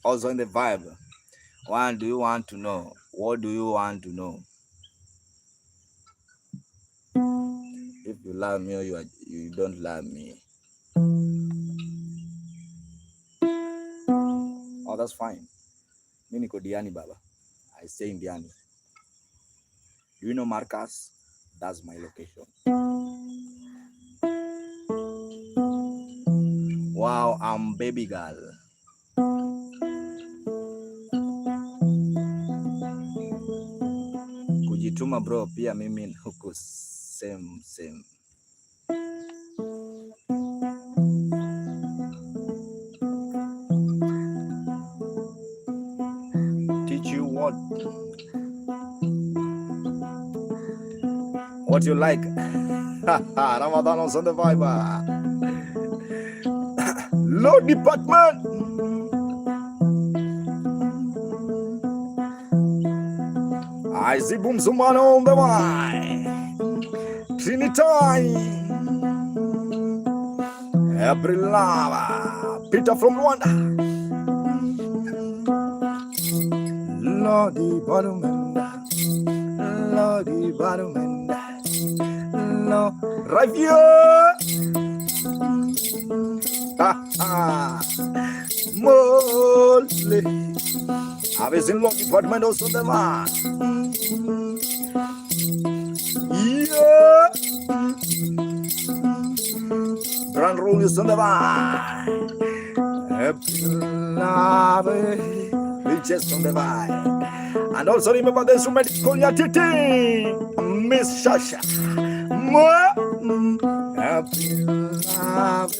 also in the vibe. What do you want to know? What do you want to know? If you love me or you don't love me. Oh, that's fine. Mimi niko Diani baba. I stay in Diani. Do you know Marcus? That's my location. Wow, I'm baby girl. Kujituma bro, pia mimi huko same. Teach you what you like. Ramadan on the vibe. Law department. I see boom someone on the way. Trinity. April Lava. Peter from Rwanda. Lordy Barumenda. No. Right here. Mostly. I've seen law department also the man. Yeah. Brand roll is on the man. Just on the vibe. And also remember the instrument is called Nyatiti. Miss Shasha. Happy love.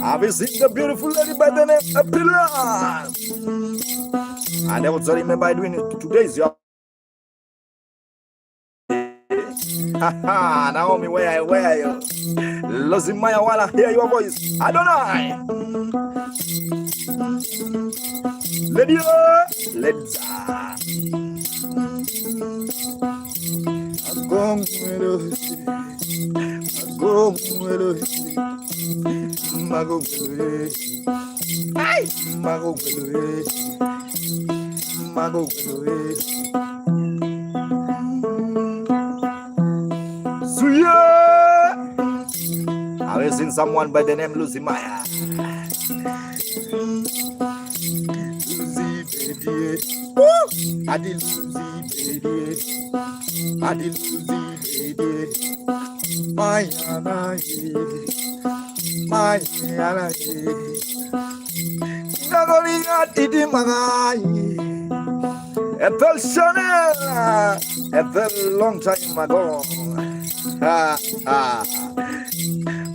I've seen the beautiful lady by the name of Pilar. And I also remember doing it. Today is your Naomi, where are you? Lozimaya, wanna hear your voice. Adonai. Let's I've seen someone by the name Lucy Maya. Ethel Chanel, Ethel long time ago.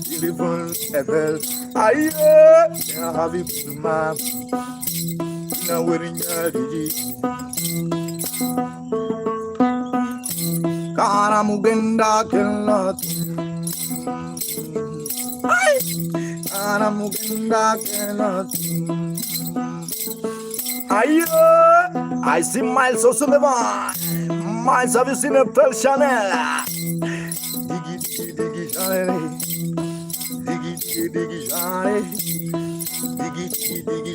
Beautiful Ethel, I have it, ma'am. Now we're in your Makamugenda cannot. Makamugenda cannot. I see Miles also the one. Miles, have you seen a Pearl Chanel? Diggy Chanel. Diggy Chanel. Diggy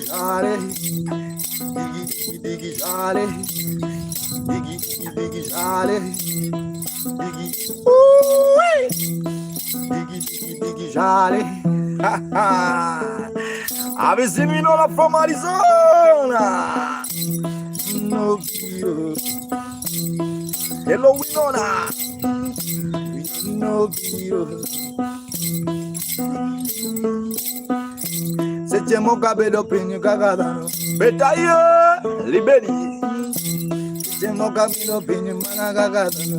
Chanel. Diggy Chanel. Diggy Chanel. Diggy Charlie. Have you seen me all from Arizona? No, hello, Winona. No, Sete Mokabedo Pinu Gagadano. Betaye, Liberi. Sete Mokabedo Pinu Managagadano.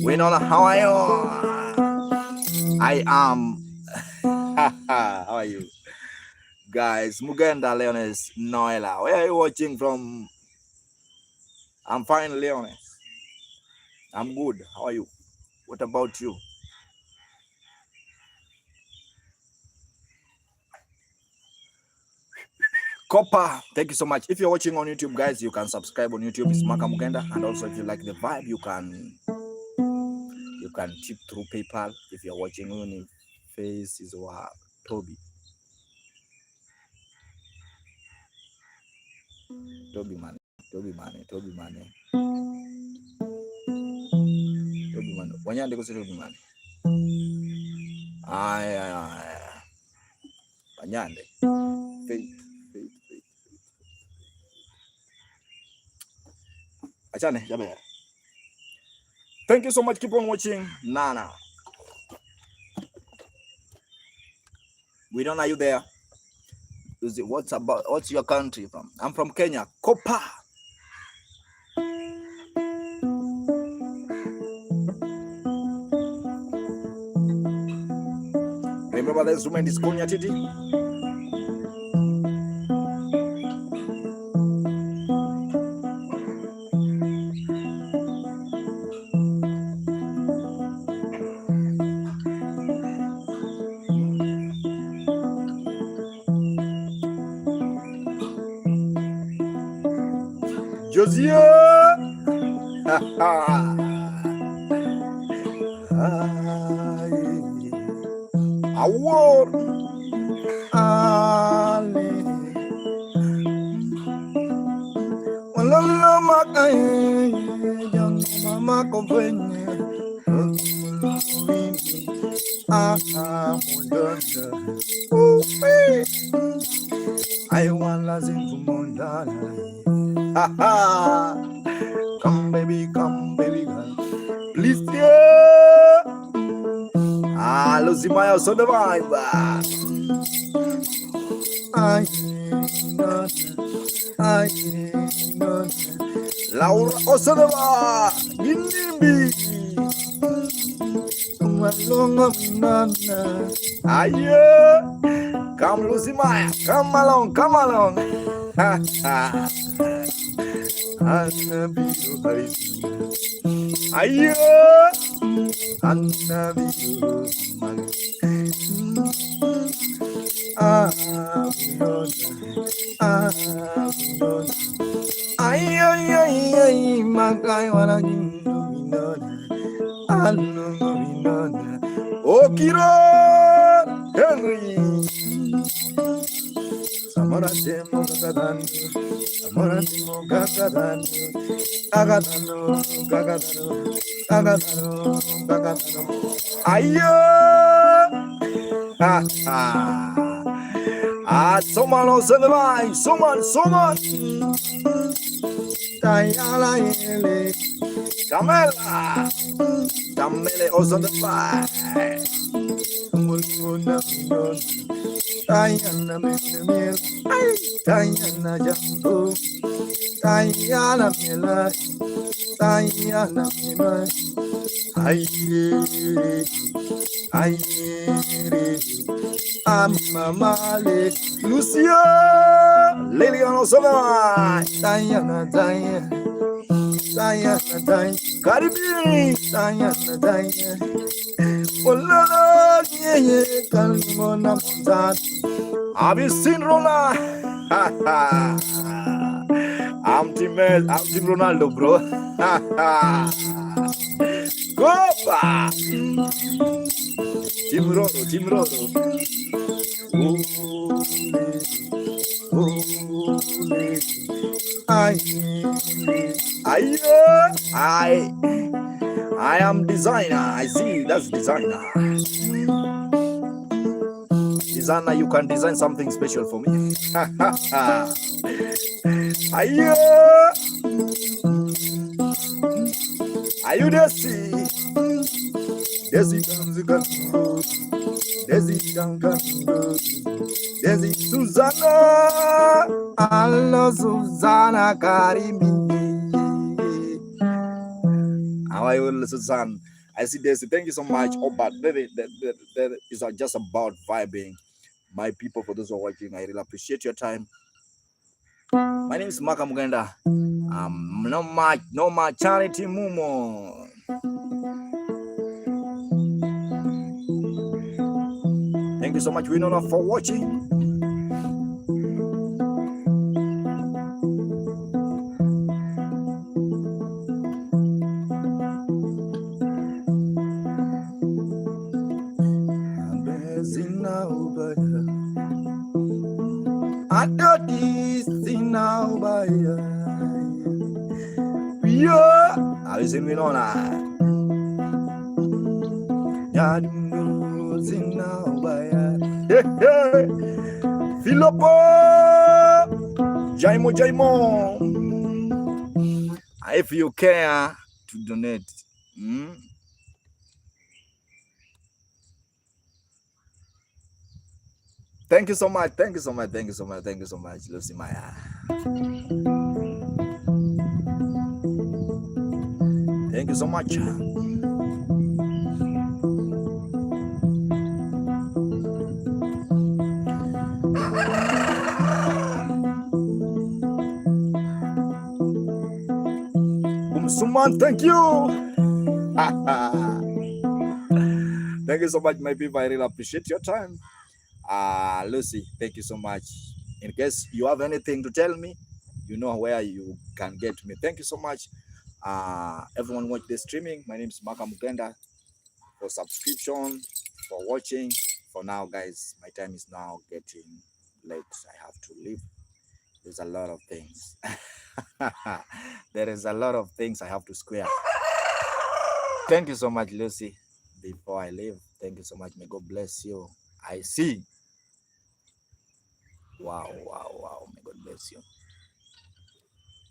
Winona, how are you? I am. How are you? Guys, Mugenda Leones Noela. Where are you watching from? I'm fine, Leones. I'm good. How are you? What about you? Copper, thank you so much. If you're watching on YouTube, guys, you can subscribe on YouTube. It's Makamugenda. And also, if you like the vibe, you can tip through PayPal. If you're watching on Face is what Toby money. Wanyande kuse Toby money. Wanyande. Faith. Achane, jabe. Thank you so much. Keep on watching. Nana. We don't know you there. What's your country from? I'm from Kenya. Kopa. Remember the instrument is called Nyatiti? Josia. Award. Ali. Walala makai. Yang mama kompenye. Mundana. I want lazim to Mundana. Come baby, girl. Please, yeah. Luzimaya, so the vibe. Laura, also the vibe. Aye. Come, Lucy Maya. Come along. Come along. Ha ha. Aye. Ay, ay, ay, ay, makai wana minona, anu minona, okiro, Henry, Samorate Mogadan, Samorate Mogadan, Agadano, Gagadano, Agadano, Gagadano, ayo, ha ha. Someone else in the line, someone. Tayala ele, Camela, Camele also the fire. Mulmuna minon, Tayana Mil, Tayana Jambo, Tayana Mila, Tayana Mila, Aye, Amamale, Lucia, Liliano Soma, Diana, Caribe, Diana, Olana, Calmona Montan. Have you seen Rona? I'm Team Ronaldo, bro. Go back. Team Rodo. I am designer. I see that's designer. Designer, you can design something special for me. Are you there? See? Desi Susanna, hello Susanna Karimi. How are you, Susan? I see Desi. Thank you so much. Oh, but baby, that is just about vibing. My people, for those who are watching, I really appreciate your time. My name is Makamugenda. No much charity mumo. Thank you so much, Winona, for watching. Have you seen Winona? Philopo Jaimo. If you care to donate, thank you so much, Lucy Maya. Thank you so much. Suman, thank you. Thank you so much, my people. I really appreciate your time. Lucy, thank you so much. In case you have anything to tell me, you know where you can get me. Thank you so much. Everyone watch the streaming. My name is Makamugenda. For subscription, for watching. For now, guys, my time is now getting late. I have to leave. There's a lot of things. There is a lot of things I have to square. Thank you so much, Lucy. Before I leave, thank you so much. May God bless you. I see. Wow. May God bless you.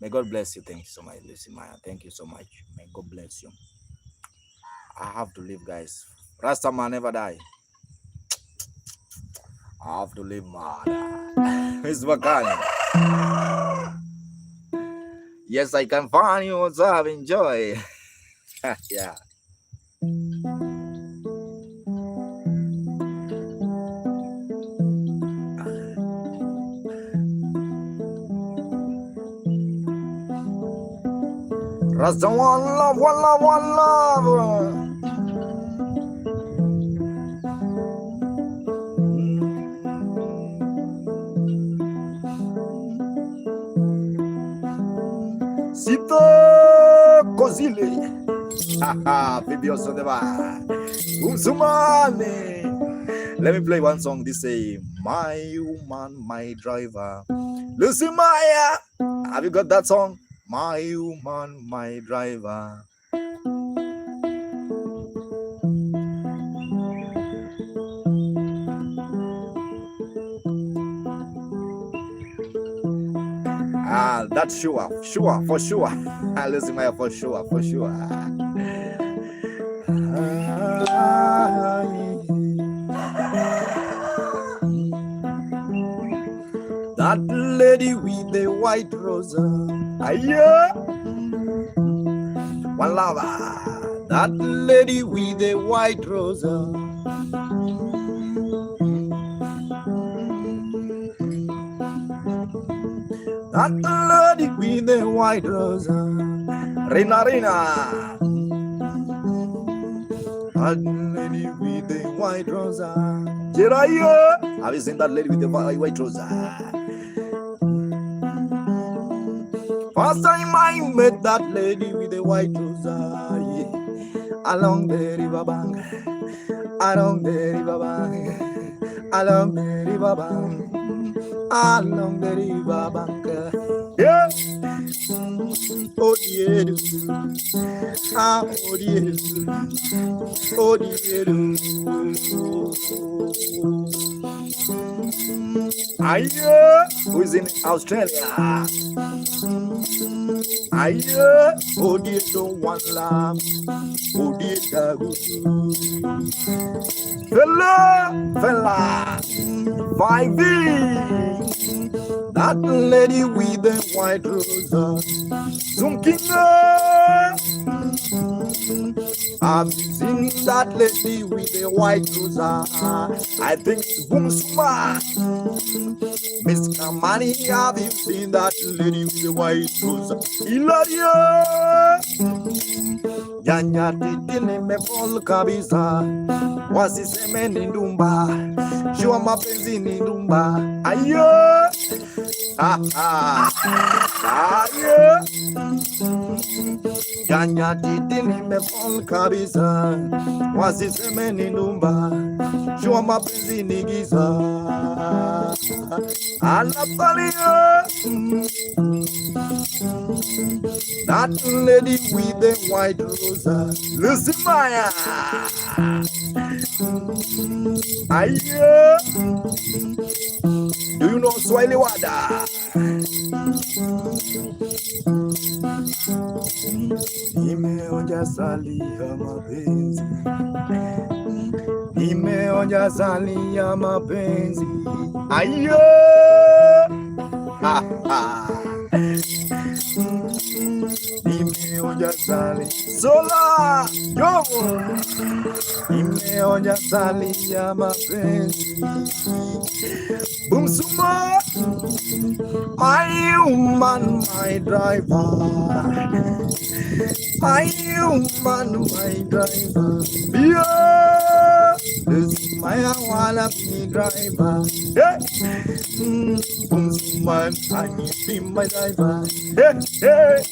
May God bless you. Thank you so much, Lucy Maya. Thank you so much. May God bless you. I have to leave, guys. Rasta man never die. I have to leave, man. It's Wakani. Yes, I can find you. What's up? Enjoy. Yeah. Rasta one love, one love, one love. Sito Kozile. Haha, baby also never. Umsumane. Let me play one song. This say, my woman, my driver. Lucy Maya. Have you got that song? My woman, my driver. That's sure, for sure. Lucy Maya, for sure. That lady with the white rose, one lover. That lady with the white rose. That lady with the white rose. Rina. That lady with the white rose. Jiraya. Have you seen that lady with the white rose? First time I met that lady with the white rose, along the river bank, along the river bank, along the river bank, along the river bank. Yeah. Oh dear, oh dear, oh dear. Who is in Australia? Oh dear, don't want love. Oh dear, fella, 5V. That lady with the white rose, I've seen that lady with the white rose. I think it's Boom Suma. Miss Kamani, have you seen that lady with the white rose? Ilaria. Nyatiti nimefall kabisa, wasiseme ni ndumba, jua mapenzi ni ndumba. Ayo, ayo. Nyatiti nimefall kabisa, wasiseme ni ndumba, jua mapenzi ni giza. Anapalia. That lady with the white rose, Lucy Maya. Do you know Swahili Wada? Nimeonja sali ya mapenzi, nimeonja sali ya mapenzi. Ayo, nimeonja sali sola yo, nimeonja sali ya mapenzi. Boom Suma, my woman, my driver. My woman, my driver. Yeah, this is my wanna be driver. Yeah, Boom Suma, I be my driver. Yeah, yeah.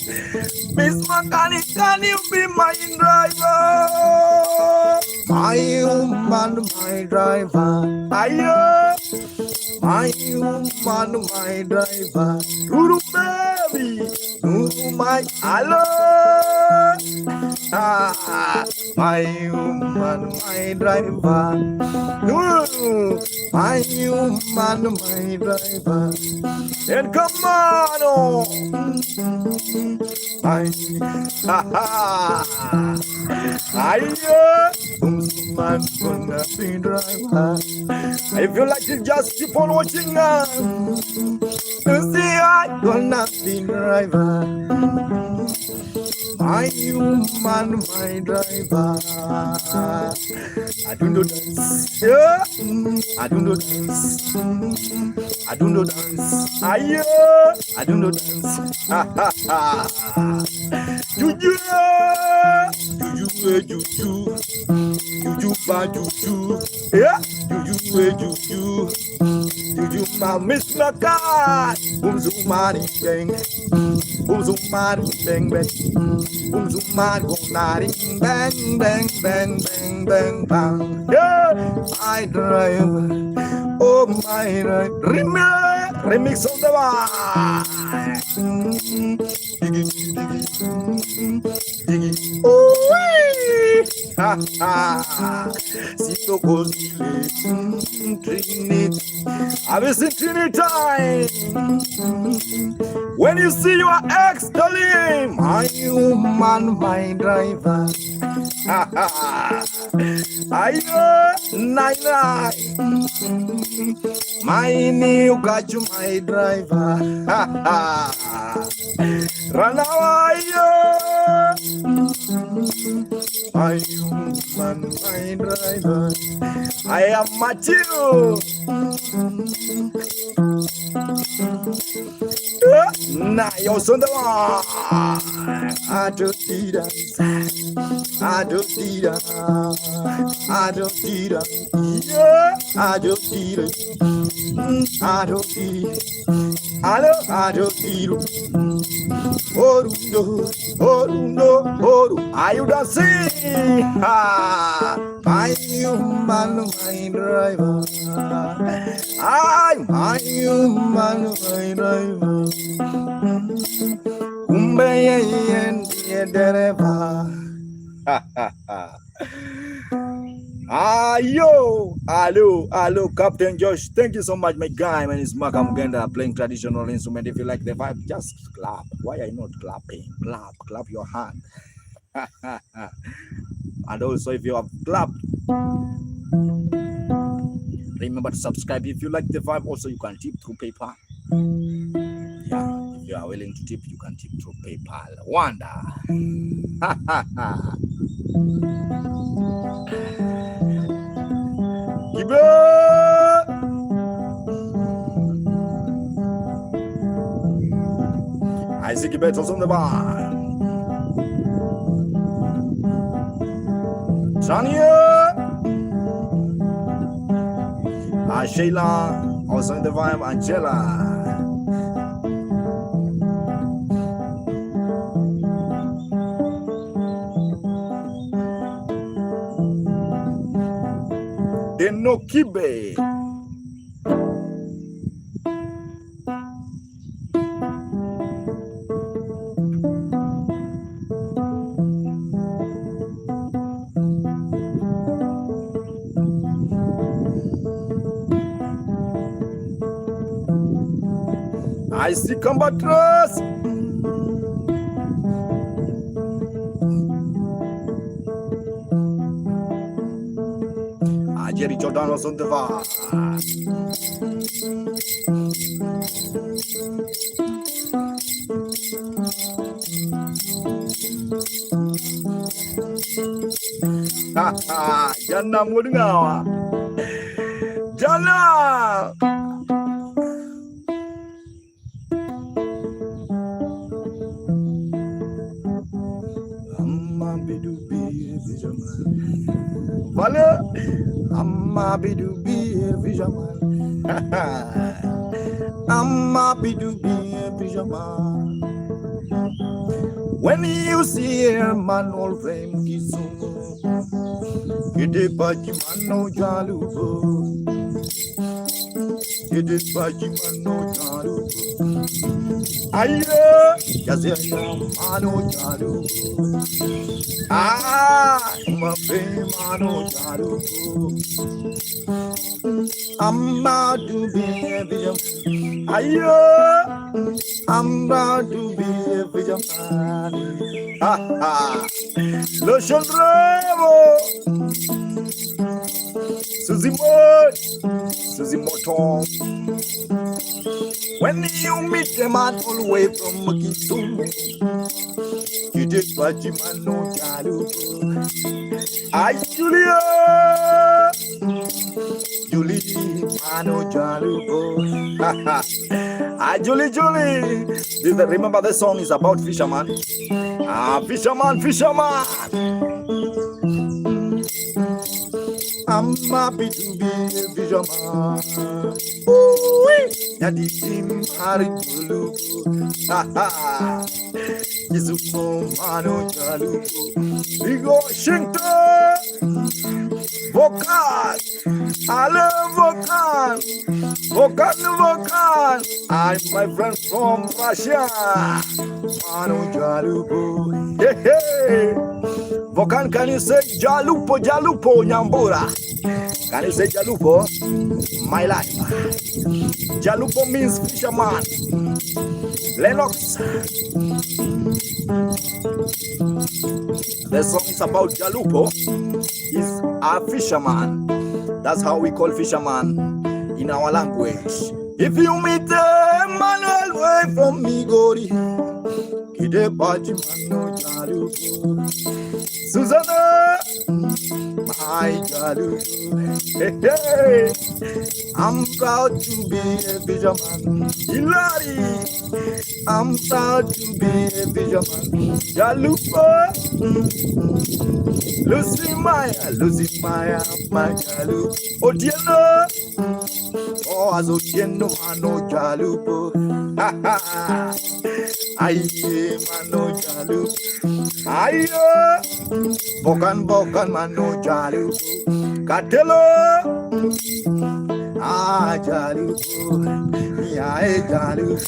Miss Mechanic, can you be my driver? My woman, my driver. Ayo, my woman, my driver. Guru baby, my hello. My woman, my driver. My woman, my driver. And come on, oh. Man gonna be driver. If you like it, just keep on watching now. You see, I gonna be driver. my human, my driver. I do no dance, yeah. I do no dance. I do no dance. I do no dance. Ha ha ha. Juju, juju, juju, juju, ba juju, yeah. Juju, juju, juju, ma miss my God. Boom, zoom, money, bang. Boom, zoom, money, bang, bang. Boom, zoom, money, go, bang, bang, bang, bang, bang, bang. Yeah, I drive. Oh my God, remix of the one. Oh, ha ha. Sito Gosile, Trinity. I visit Trinity. When you see your ex, tell him, my human, my driver. Ha ha. Ayo, nine. My new got you, my driver. Ha ha. Run away, my human, my driver. I am Matthew. Now you're so the one. I don't need us. I don't need us. I don't need us. Yeah, I don't need it. I don't need it. I don't need it. Oh no, are you dancing? My human, my driver. I'm my human, my driver. Hello, Captain Josh. Thank you so much, my guy. My name is Makamugenda, playing traditional instrument. If you like the vibe, just clap. Why are you not clapping? Clap your hand. And also, if you have clapped, remember to subscribe. If you like the vibe, also you can tip through PayPal. Yeah, if you are willing to tip, you can tip through PayPal. Wonder. I see Gibetos on the bar. Tanya, Sheila, also in the vibe, Angela. Enokibe. I see combatants. Jerry Jordan was on the bar. Jana Mudingawa. Jana. Vale. Amma bidu be vijaman. Amma bidu be vijaman. When you see a man all flame kisu, kede baji mano jalubo. Kede baji mano jalubo. Aye, yazia mano jalubo. My mano jalubo. Amma do be a vision. Aye, Amma do be a vision. Lo Shondrevo Suzy Moton. When you meet the man all the way from Kisumu, you DJ Pachimano Jalupo. Ay, Julia. Julie Mano Jalupo. Ay, Julie. Remember the song is about fisherman. Fisherman. I'm happy to be a fisherman. Nyatiti Marigulu. Yisumo Mano Jalupo. Big Washington. Vocal. I love vocal. I'm my friend from Russia. Mano Jalupo. Hey. Vocal, can you say Jalupo, Nyambura? Can you say Jalupo? My life. Jalupo means fisherman. Lennox. The song is about Jalupo. He's a fisherman. That's how we call fisherman in our language. If you meet Manuel way from Migori, Kide Pachimano Jalupo. Susanna, my Jalupo. Hey. I'm proud to be a fisherman. Hilary, I'm proud to be a fisherman. Jalupo. Lucy Maya, my Jalupo. Otieno. Oh, as Otieno, Mano Jalupo. Aye, Mano Jalupo. Aye, Bokan, Mano Jalupo. Catelo. Jalupo. Niae Jalupo.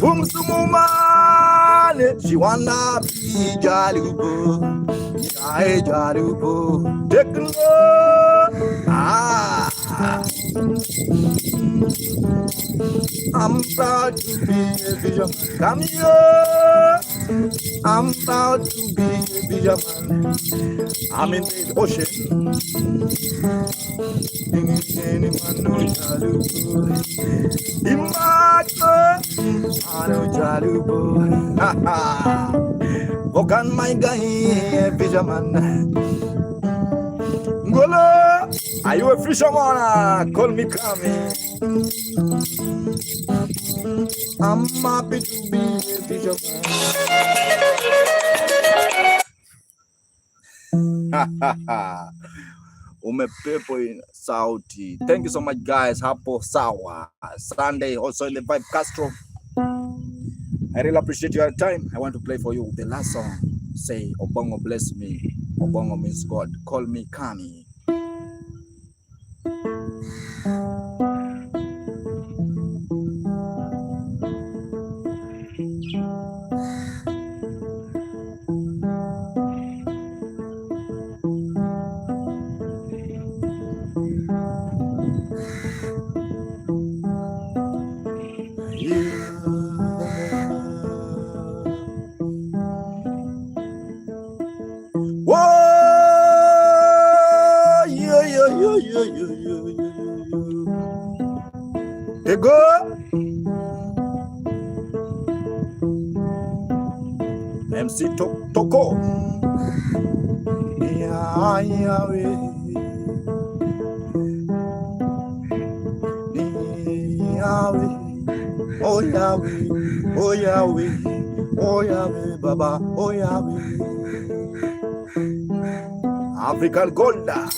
Boom Sumumane, she wanna be Jalupo. Niae Jalupo. Tekno. I'm proud to be a fisherman. Come here. I'm proud to be a fisherman. I'm in the ocean. Mano Jalupo. Vokan my guy, fisherman. Ngolo, are you a fisherman? Call me Kami. I'm happy to be a fisherman. Umepepo in Saudi. Thank you so much, guys. Hapo sawa. Sunday also in the Vibe Castro. I really appreciate your time. I want to play for you the last song. Say, Obongo bless me. Obongo means God. Call me Kami. Go. MC Toko. Oh Yahweh, Baba, oh Yahweh. African Golda.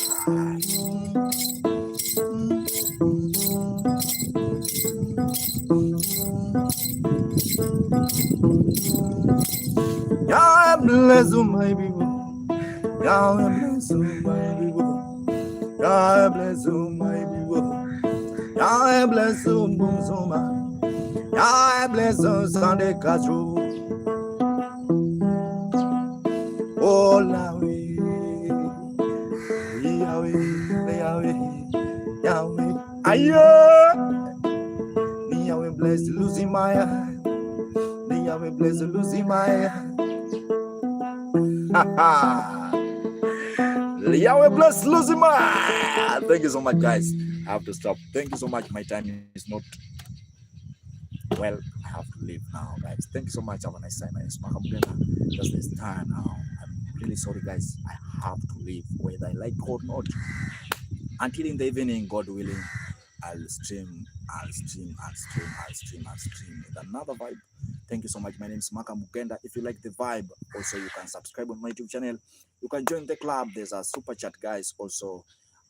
Yah bless my people. Yah bless my people. Yah bless my people. Yah bless Bumsuma. Yah bless Sunday Castro. Oh Yahweh, Yahweh. Ayo. Yahweh bless Lucy Maya. Yahweh bless Lucy Maya. Yahweh bless Luzima. Thank you so much, guys. I have to stop. Thank you so much. My time is not well. I have to leave now, guys. Thank you so much. Have a nice time. My name is Makamugenda. Just this time now. I'm really sorry, guys. I have to leave, whether I like or not. Until in the evening, God willing, I'll stream with another vibe. Thank you so much. My name is Makamugenda. If you like the vibe, also you can subscribe on my YouTube channel. You can join the club. There's a super chat, guys, also.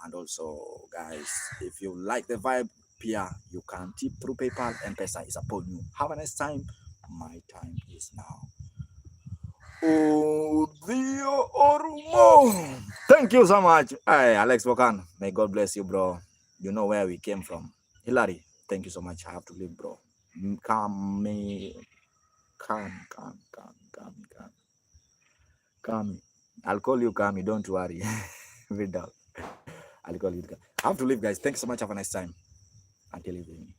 And also, guys, if you like the vibe, Pia, you can tip through PayPal and Pesa is upon you. Have a nice time. My time is now. Oh, Dio Orumo. Thank you so much. Hey, Alex Bokan. May God bless you, bro. You know where we came from. Hilary, thank you so much. I have to leave, bro. Come. I'll call you Kami. Don't worry. I'll call you. I have to leave, guys. Thanks so much. Have a nice time. Until evening.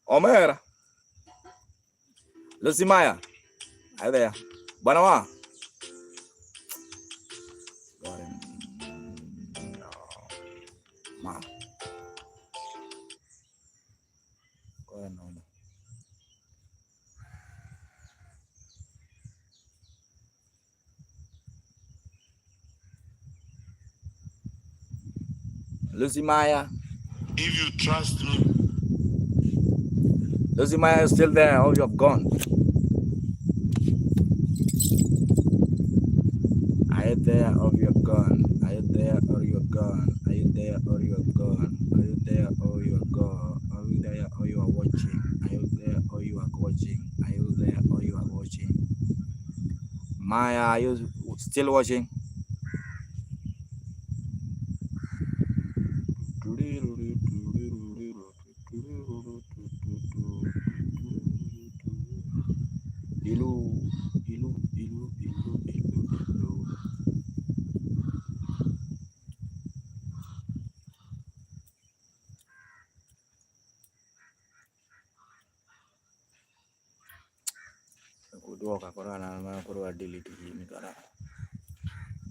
Omer. Lucy-Maya. Hi there. Banawa. Ma. Go ahead. Lucy-Maya. If you trust me. Lucy-Maya is still there, or you have gone? Are you there or you're gone? Are you there or you're gone? Are you there or you're gone? Are you there or you're gone? Are you there or you are watching? Are you there or you are watching? Are you there or you are watching? Maya, are you still watching? Kudoka korana na delete hii mikara.